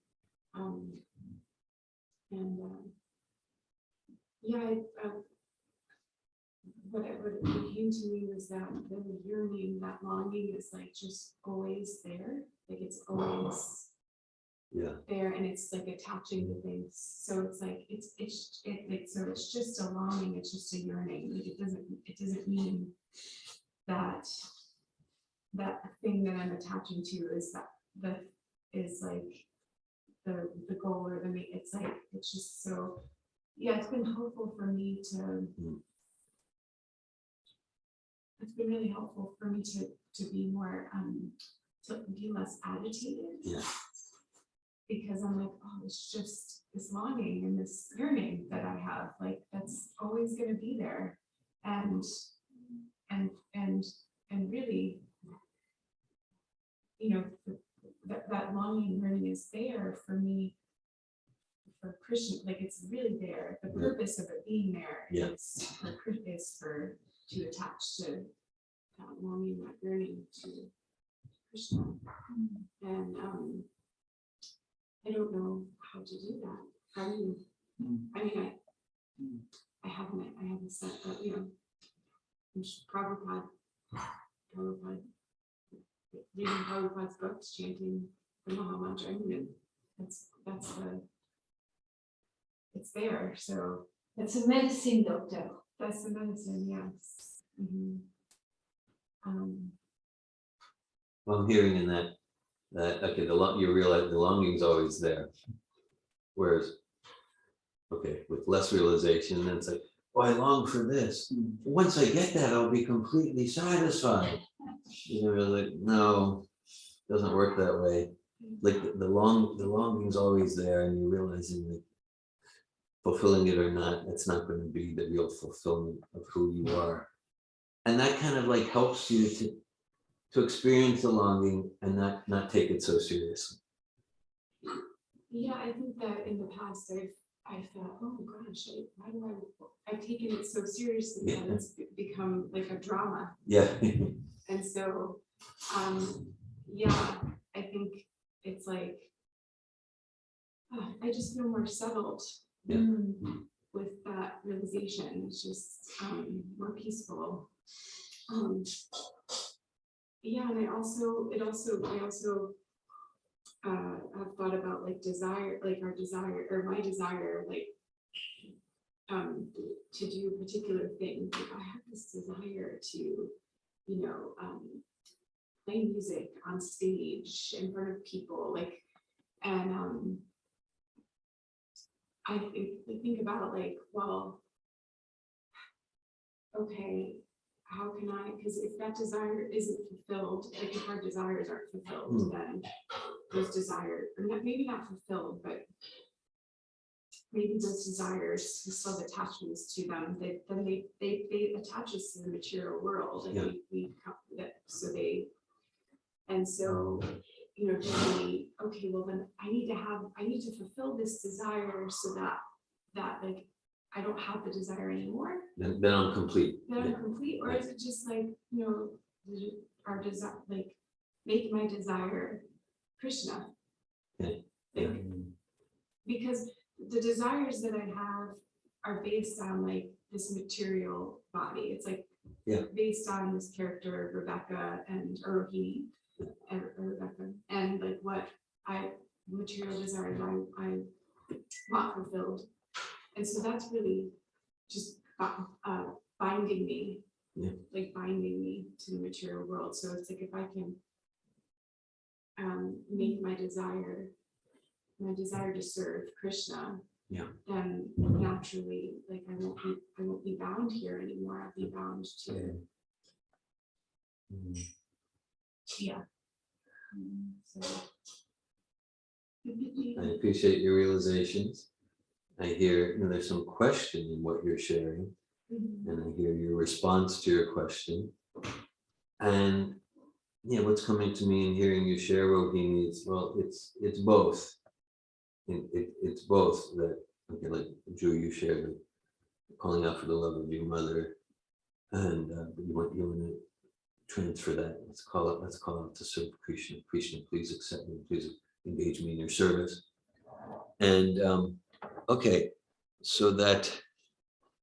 What came to me was that the yearning, that longing is like just always there. Like it's always Yeah. there, and it's like attaching to things. So it's like so it's just a longing. It's just a yearning. Like it doesn't mean that thing that I'm attaching to is like the goal or the main. It's like it's just so. Yeah, it's been helpful for me to. It's been really helpful for me to be more to be less agitated. Yeah. Because I'm like, oh, it's just this longing and this yearning that I have, like that's always going to be there, and really, that longing yearning is there for me, for Christian, like it's really there. The purpose of it being there is for to attach to that longing, that yearning to Krishna, and I don't know how to do that. How do you? I mean, I haven't said that, Prabhupada, reading Prabhupada's books, chanting the Maha Mantra. I mean, it's there. So That's a medicine, doctor. that's the medicine, yes. Well, I'm hearing in that okay, you realize the longing's always there. Whereas, okay, with less realization, then it's like, oh, I long for this. Once I get that, I'll be completely satisfied. Like, no, doesn't work that way. Like the longing's always there, and you're realizing that fulfilling it or not, it's not going to be the real fulfillment of who you are. And that kind of like helps you to experience the longing and not take it so seriously. Yeah, I think that in the past I thought, oh gosh, I've taken it so seriously that it's become like a drama. Yeah. And so, yeah, I think it's like, I just feel more settled with that realization. It's just more peaceful. Yeah, and I also have thought about like desire, like our desire or my desire, like to do a particular thing. Like I have this desire to, play music on stage in front of people, like, and I think about like, well, okay, how can I, because if that desire isn't fulfilled, like if our desires aren't fulfilled, then those desires, or maybe not fulfilled, but maybe those desires, we still have attachments to them, then they attach us to the material world, and okay, well then I need to fulfill this desire so that like I don't have the desire anymore, Then I'm complete. then I'm complete, or is it just like, our desire, like, make my desire Krishna? Okay. Like, because the desires that I have are based on like this material body. It's like based on this character Rebecca and Rohini and Rebecca, and like what material desires I want fulfilled. And so that's really just binding me, like binding me to the material world. So it's like if I can make my desire to serve Krishna, then naturally, like I won't be bound here anymore. I'll be bound to So I appreciate your realizations. I hear there's some question in what you're sharing, and I hear your response to your question. And what's coming to me in hearing you share, Rohini, is it's both. It's both that, okay, like Drew, you shared calling out for the love of your mother, and you want to transfer that. Let's call out to serve Krishna. Krishna, please accept me. Please engage me in your service. And okay, so that,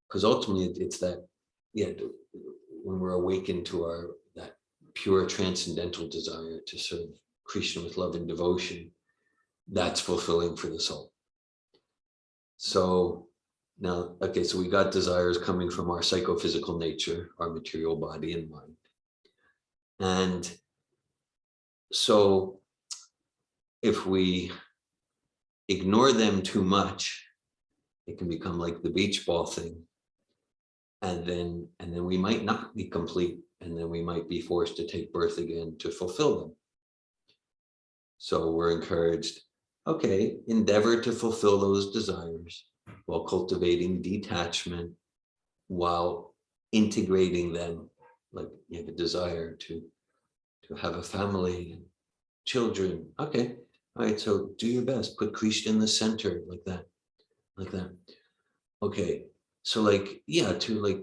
because ultimately it's that, when we're awakened to that pure transcendental desire to serve Krishna with love and devotion, that's fulfilling for the soul. So now, okay, so we got desires coming from our psychophysical nature, our material body and mind. And so if we ignore them too much, it can become like the beach ball thing. And then we might not be complete, and then we might be forced to take birth again to fulfill them. So we're encouraged, okay, endeavor to fulfill those desires while cultivating detachment, while integrating them. Like you have a desire to have a family and children. Okay, all right, so do your best, put Krishna in the center, like that. Okay, so to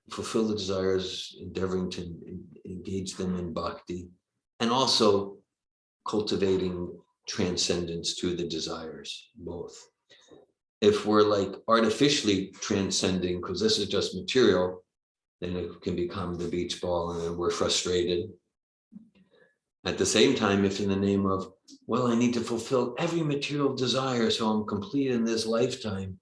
fulfill the desires, endeavoring to engage them in bhakti, and also cultivating transcendence to the desires, both. If we're like artificially transcending, because this is just material, then it can become the beach ball and then we're frustrated. At the same time, if in the name of, well, I need to fulfill every material desire so I'm complete in this lifetime,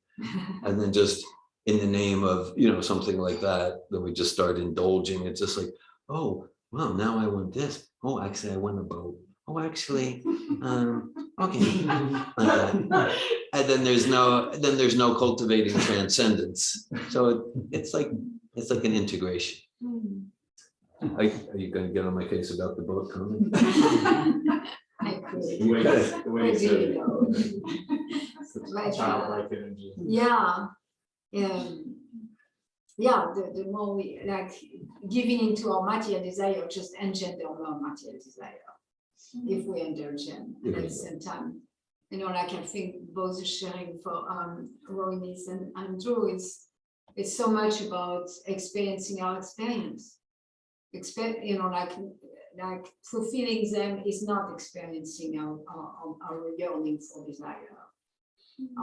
and then just in the name of, something like that, then we just start indulging. It's just like, oh, well, now I want this. Oh, actually, I want a boat. Oh, actually, okay. And then there's no cultivating transcendence. So it's like an integration. Are you going to get on my case about the boat coming? I could. The way you said it. Like, Childlike energy. The more we like giving into our material desire, just engender more material desire. If we indulge them, and at the same time, I think both the sharing for Rohini's and Drew is so much about experiencing our experience. Like fulfilling them is not experiencing our yearning for desire.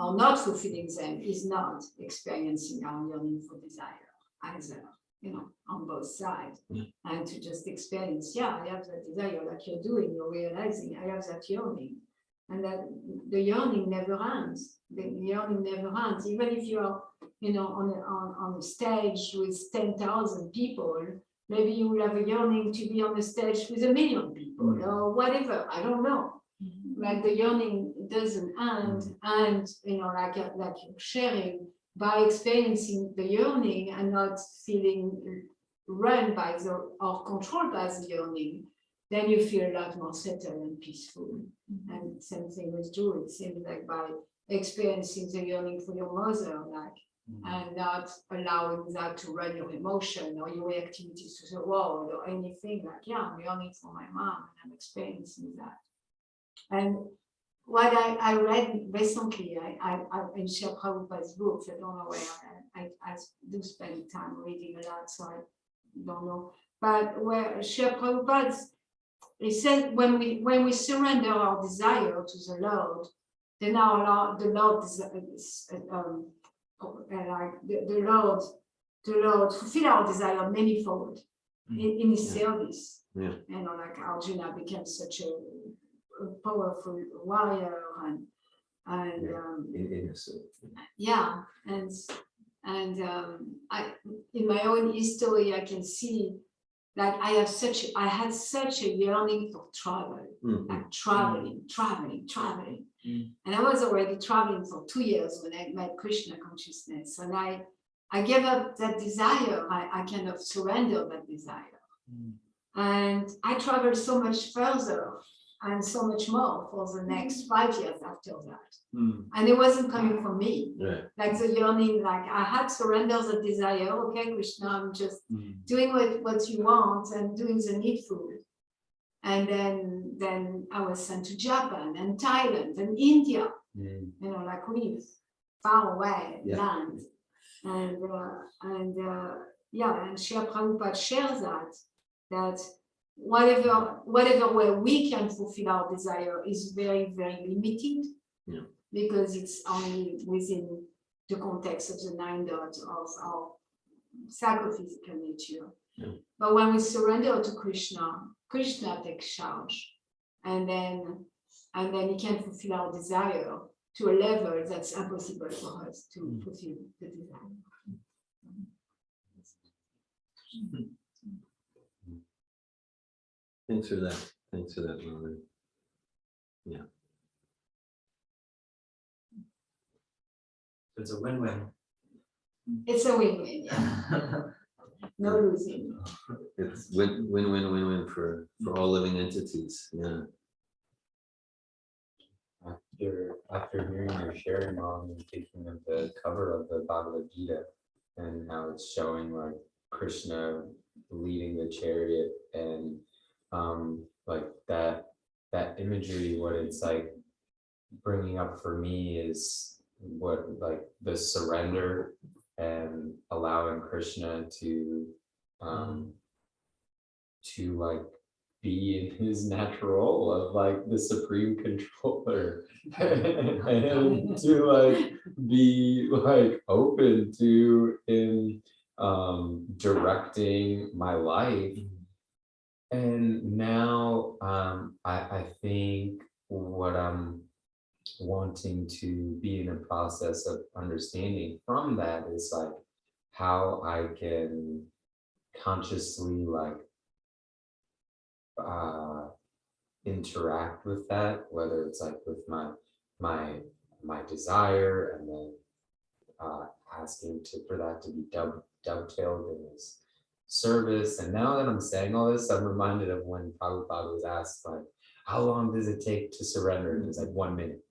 Or not fulfilling them is not experiencing our yearning for desire either, on both sides. And to just experience, I have that desire, like you're doing, you're realizing I have that yearning. And that the yearning never ends. The yearning never ends. Even if you're, on a stage with 10,000 people, maybe you will have a yearning to be on a stage with 1 million people or whatever. I don't know. Like the yearning doesn't end, and like you're sharing by experiencing the yearning and not feeling run by or controlled by the yearning, then you feel a lot more settled and peaceful. And same thing with Drew. It seems like by experiencing the yearning for your mother, and not allowing that to run your emotion or your activities to the world or anything, I'm yearning for my mom and I'm experiencing that. And what I read recently, I in Srila Prabhupada's books, I don't know where, I do spend time reading a lot, so I don't know. But where Srila Prabhupada's, he said, when we surrender our desire to the Lord, then the Lord fulfill our desire manifold in his service. Yeah. You know, like Arjuna became such a powerful warrior and Innocent. yeah, and I, in my own history, I can see that I had such a yearning for travel, like traveling. And I was already traveling for 2 years when I met Krishna consciousness, and I gave up that desire. I kind of surrendered that desire, and I traveled so much further and so much more for the next 5 years after that. And it wasn't coming from me. Right. Like the yearning, like I had surrendered the desire. Okay, Krishna, I'm just doing what you want and doing the needful. And then I was sent to Japan and Thailand and India, you know, like really far away land. And Srila Prabhupada shares that whatever way we can fulfill our desire is very, very limited, because it's only within the context of the 9 dots of our psychophysical nature. But when we surrender to Krishna, Krishna takes charge, and then he can fulfill our desire to a level that's impossible for us to fulfill the desire. Thanks for that. Thanks for that, Robert. Yeah. It's a win-win. It's a win-win, yeah. No losing. It's win for all living entities. Yeah. After hearing your sharing, Mom, and thinking of the cover of the Bhagavad Gita and how it's showing like Krishna leading the chariot, and like that imagery, what it's like bringing up for me is what like the surrender and allowing Krishna to like be in his natural role of like the supreme controller and to like be like open to him directing my life. And now I think what I'm wanting to be in a process of understanding from that is like how I can consciously like interact with that, whether it's like with my desire, and then asking for that to be dovetailed in his service. And now that I'm saying all this, I'm reminded of when Prabhupada was asked like, how long does it take to surrender? And it was like 1 minute.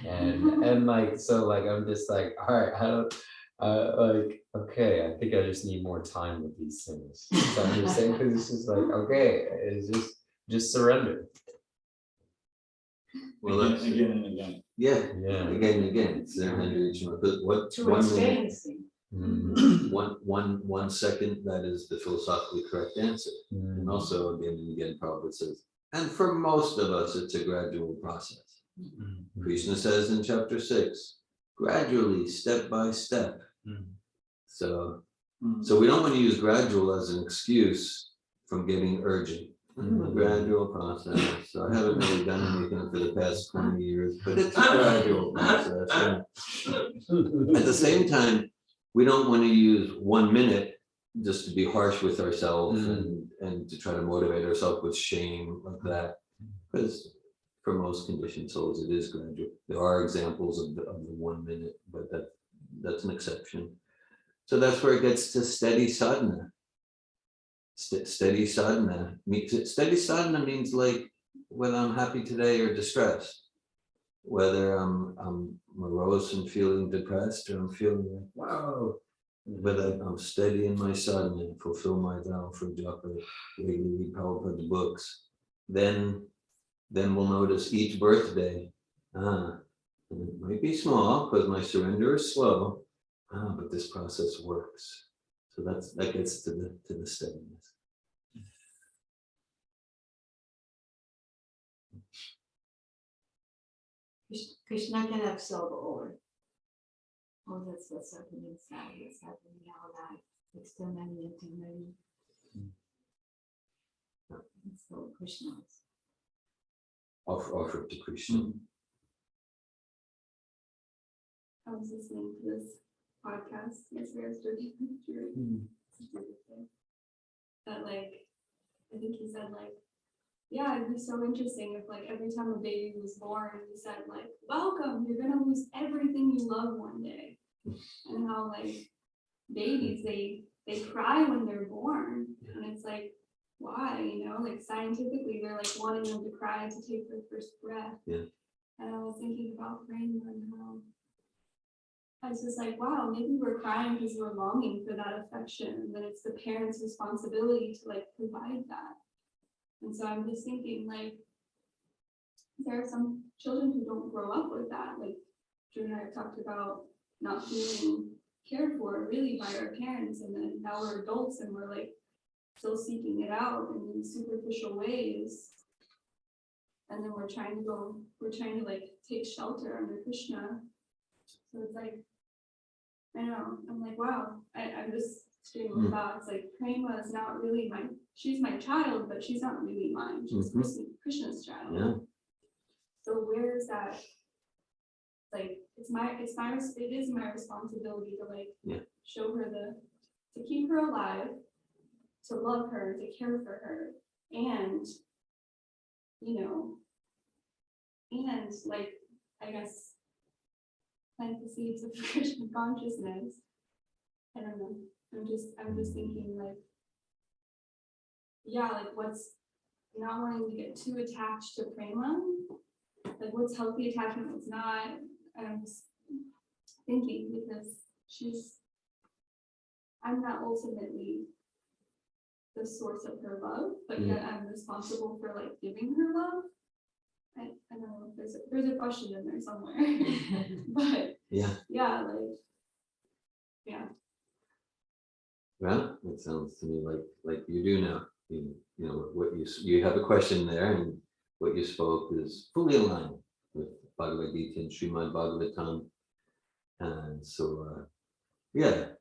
And like, so like, I'm just like, all right, I don't like, okay, I think I just need more time with these things. So I'm just saying, because it's just like, okay, it's just surrender. Well, again and again. Yeah. Yeah. Again and again. Surrender each one. But what To 1 minute? experiencing. One second, that is the philosophically correct answer. And also again and again, Prabhupada says, and for most of us, it's a gradual process. Krishna says in chapter 6, gradually, step by step. So we don't want to use gradual as an excuse from getting urgent. A gradual process. So I haven't really done anything for the past 20 years, but it's a gradual process. And at the same time, we don't want to use 1 minute just to be harsh with ourselves and to try to motivate ourselves with shame like that. Because for most conditioned souls, it is gradual. There are examples of the 1 minute, but that's an exception. So that's where it gets to steady sadhana. Steady sadhana. Steady sadhana means like whether I'm happy today or distressed, whether I'm morose and feeling depressed, or I'm feeling like, wow, whether I'm steady in my sadhana and fulfill my vow for japa, read Prabhupada's books, then we'll notice each birthday And it might be small because my surrender is slow, but this process works. So that gets to the steadiness. Krishna can absorb all. All that's what's happening inside, what's happening in our life, externally, internally. It's all Krishna's. Offer to Krishna. I was listening to this podcast yesterday. I was doing that, like, I think he said, like, yeah, it'd be so interesting if, like, every time a baby was born, he said, like, welcome, you're gonna lose everything you love one day. And how, like, babies, they cry when they're born, and it's like, why? You know, like, scientifically, they're like wanting them to cry to take their first breath. Yeah. And I was thinking about praying and how I was just like, wow, maybe we're crying because we're longing for that affection, and then it's the parents' responsibility to, like, provide that. And so I'm just thinking, like, there are some children who don't grow up with that. Like, Drew and I have talked about not feeling cared for really by our parents, and then now we're adults and we're, like, still seeking it out in these superficial ways. And then we're trying to like take shelter under Krishna. So it's like, I know, I'm like, wow, I'm just streaming with thoughts, like, Prema is not really she's my child, but she's not really mine. She's Krishna's child. Yeah. So where is that? Like, it is my responsibility to, like, show her to keep her alive, to love her, to care for her, and, you know, and, like, I guess, plant the seeds of Krishna consciousness. I don't know. I'm just thinking, like, yeah, like, what's not wanting to get too attached to Prema, like, what's healthy attachment, what's not. And I'm just thinking, because I'm not ultimately the source of her love, but yet I'm responsible for, like, giving her love. I don't know if there's a question in there somewhere. But yeah, like, yeah. Well, it sounds to me like you do now. You know what you have a question there, and what you spoke is fully aligned with Bhagavad Gita and Srimad Bhagavatam. And so you're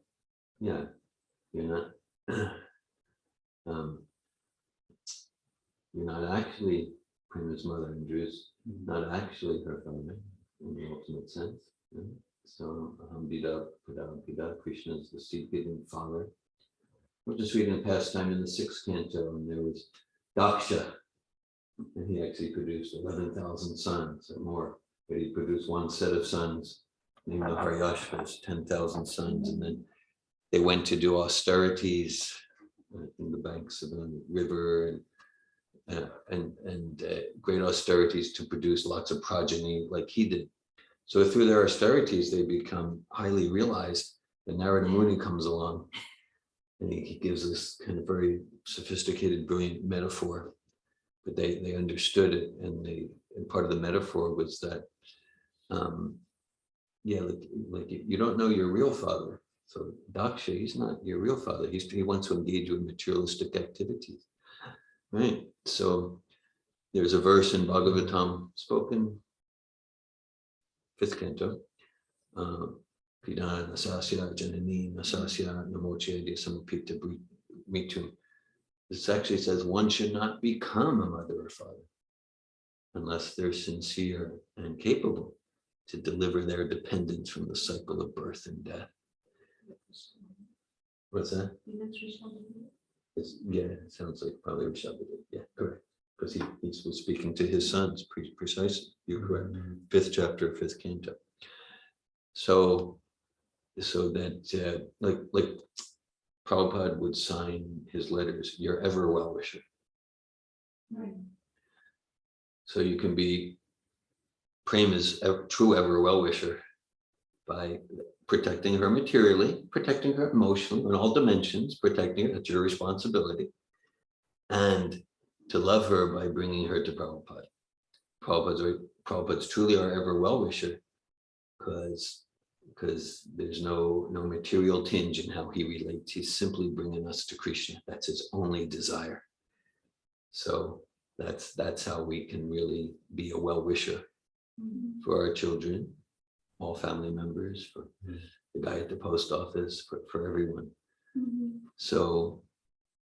not actually Prema's mother, and Drew's not actually her father in the ultimate sense. Yeah? So Dhira, Krishna is the seed-giving father. We're just reading a pastime in the 6th canto, and there was Daksha, and he actually produced 11,000 sons or more, but he produced one set of sons named the Haryashvas, 10,000 sons, and then they went to do austerities in the banks of the river, and great austerities to produce lots of progeny like he did. So through their austerities, they become highly realized. And Narada Muni comes along, and he gives this kind of very sophisticated, brilliant metaphor. But they understood it, and part of the metaphor was that, like you don't know your real father. So Daksha, he's not your real father. He wants to engage you in materialistic activities, right? So there's a verse in Bhagavatam spoken, 5th canto. Pidana nasasya janani nasasya namochya samapita mitu. This actually says one should not become a mother or father unless they're sincere and capable to deliver their dependents from the cycle of birth and death. What's that? It sounds like probably Rishabha. Yeah, correct. Because he was speaking to his sons precisely. You're correct. 5th chapter, 5th canto. So that like Prabhupada would sign his letters, your ever well-wisher. Right. So you can be Prema's true ever well-wisher by protecting her materially, protecting her emotionally in all dimensions, protecting her, that's your responsibility. And to love her by bringing her to Prabhupada. Prabhupada's truly our ever well-wisher, because there's no material tinge in how he relates. He's simply bringing us to Krishna. That's his only desire. So that's how we can really be a well-wisher for our children, all family members, for the guy at the post office, for everyone. So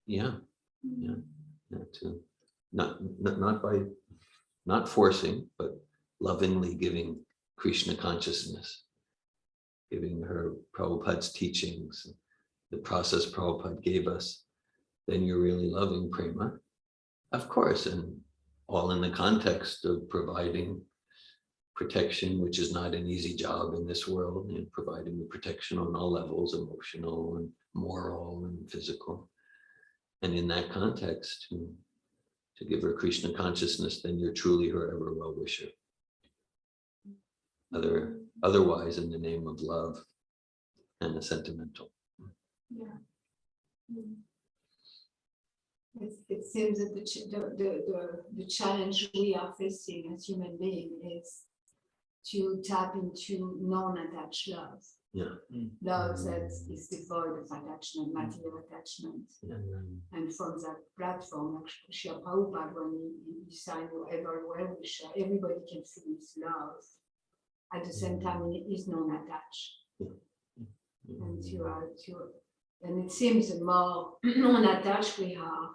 to not forcing, but lovingly giving Krishna consciousness, giving her Prabhupada's teachings, the process Prabhupada gave us, then you're really loving prema, of course, and all in the context of providing protection, which is not an easy job in this world, and providing the protection on all levels, emotional and moral and physical. And in that context, to give her Krishna consciousness, then you're truly her ever well-wisher. Otherwise, in the name of love and the sentimental. Yeah. It seems that the challenge we are facing as human beings is to tap into non-attached love. Yeah. Love that is devoid of attachment, material attachment. Yeah. And from that platform, actually, Srila Prabhupada, when he signed Ever Well-Wisher, everybody can feel his love. At the same time, it is non-attached. And it seems the more non-attached we are,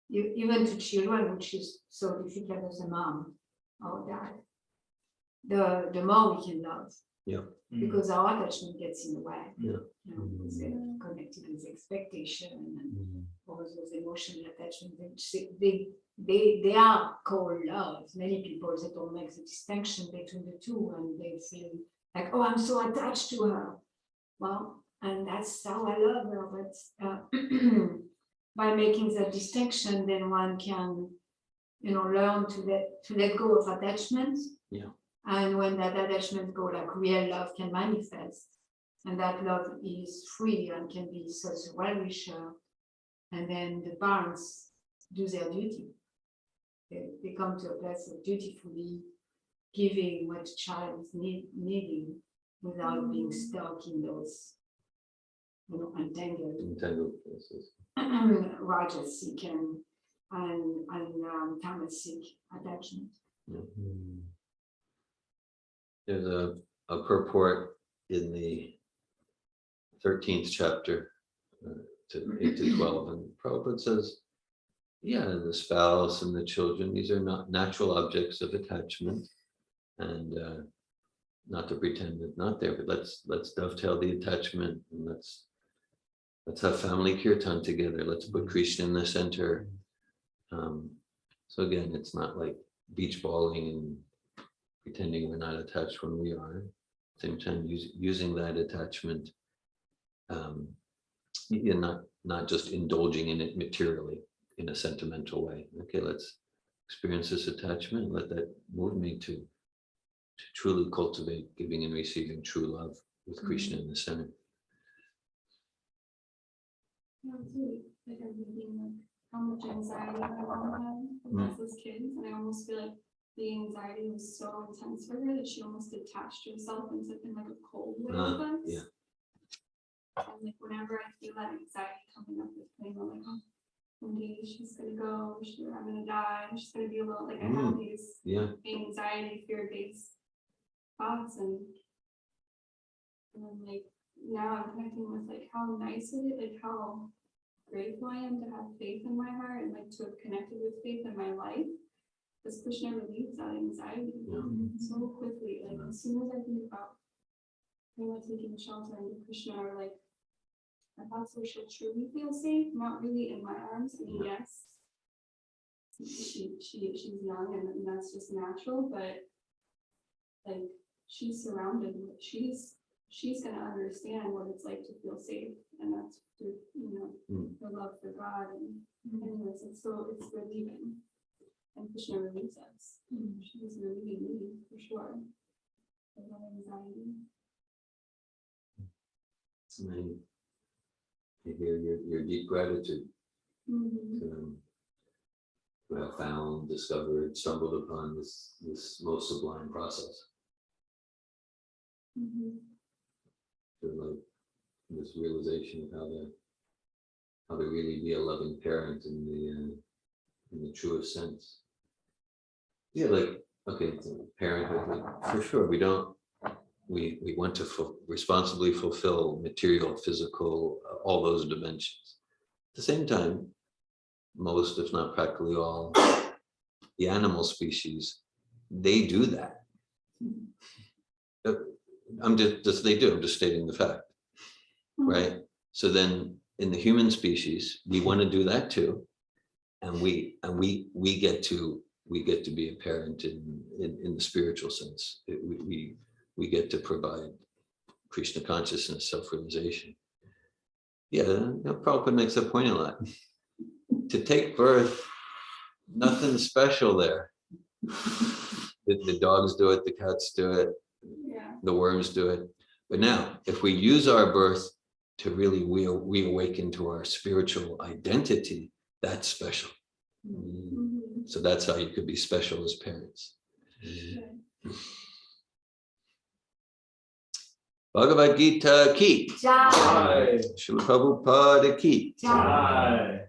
even to children, which is so difficult as a mom or dad, the more we can love. Yeah. Because our attachment gets in the way. Yeah. Because they're connected with expectation and all those emotional attachments. They are called love. Many people, they don't make the distinction between the two, and they feel like, oh, I'm so attached to her. Well, and that's how I love her. But by making that distinction, then one can, learn to let go of attachment. Yeah. And when that attachment go, like real love can manifest, and that love is free and can be such a well-wisher, and then the parents do their duty. They come to a place of dutifully giving what the child is needing without being stuck in those, entangled places. rajasic and tamasic attachment. There's a purport in the 13th chapter to 8 to 12, and Prabhupada says, the spouse and the children, these are not natural objects of attachment, and not to pretend it's not there, but let's dovetail the attachment, and let's have family kirtan together. Let's put Krishna in the center. So again, it's not like beach balling and pretending we're not attached when we are. At the same time, using that attachment, not just indulging in it materially in a sentimental way. Okay, let's experience this attachment and let that move me to truly cultivate giving and receiving true love with Krishna in the center. Like I'm thinking like how much anxiety my mom had as kids, and I almost feel like the anxiety was so intense for her that she almost detached herself in like a cold way with us. Yeah. And like whenever I feel that anxiety coming up with me, I'm like, oh, one day she's gonna go, I'm gonna die, she's gonna be alone. Like I have these anxiety, fear-based thoughts, and I'm like, now I'm connecting with like how nice it is, like how grateful I am to have faith in my heart and like to have connected with faith in my life. Because Krishna relieves that anxiety so quickly. Like as soon as I think about taking shelter into Krishna, or like my thoughts where she'll truly feel safe, not really in my arms. I mean, yes, she's young and that's just natural, but like she's surrounded with, she's gonna understand what it's like to feel safe, and that's through the love for God. And anyways, it's relieving, and Krishna relieves us. She's relieving me for sure of that anxiety. I hear your deep gratitude to have found, discovered, stumbled upon this most sublime process. So like this realization of how to really be a loving parent in the truest sense. Yeah, like, okay, parenthood, like, for sure, we want to responsibly fulfill material, physical, all those dimensions. At the same time, most, if not practically all, the animal species, they do that. I'm just stating the fact, right? So then in the human species, we want to do that too. And we get to be a parent in the spiritual sense. We get to provide Krishna consciousness, self-realization. Yeah, Prabhupada makes that point a lot. To take birth, nothing special there. The dogs do it, the cats do it, the worms do it. But now, if we use our birth to really reawaken to our spiritual identity, that's special. So that's how you could be special as parents. Bhagavad Gita ki. Jai. Srila Prabhupada ki. Jai.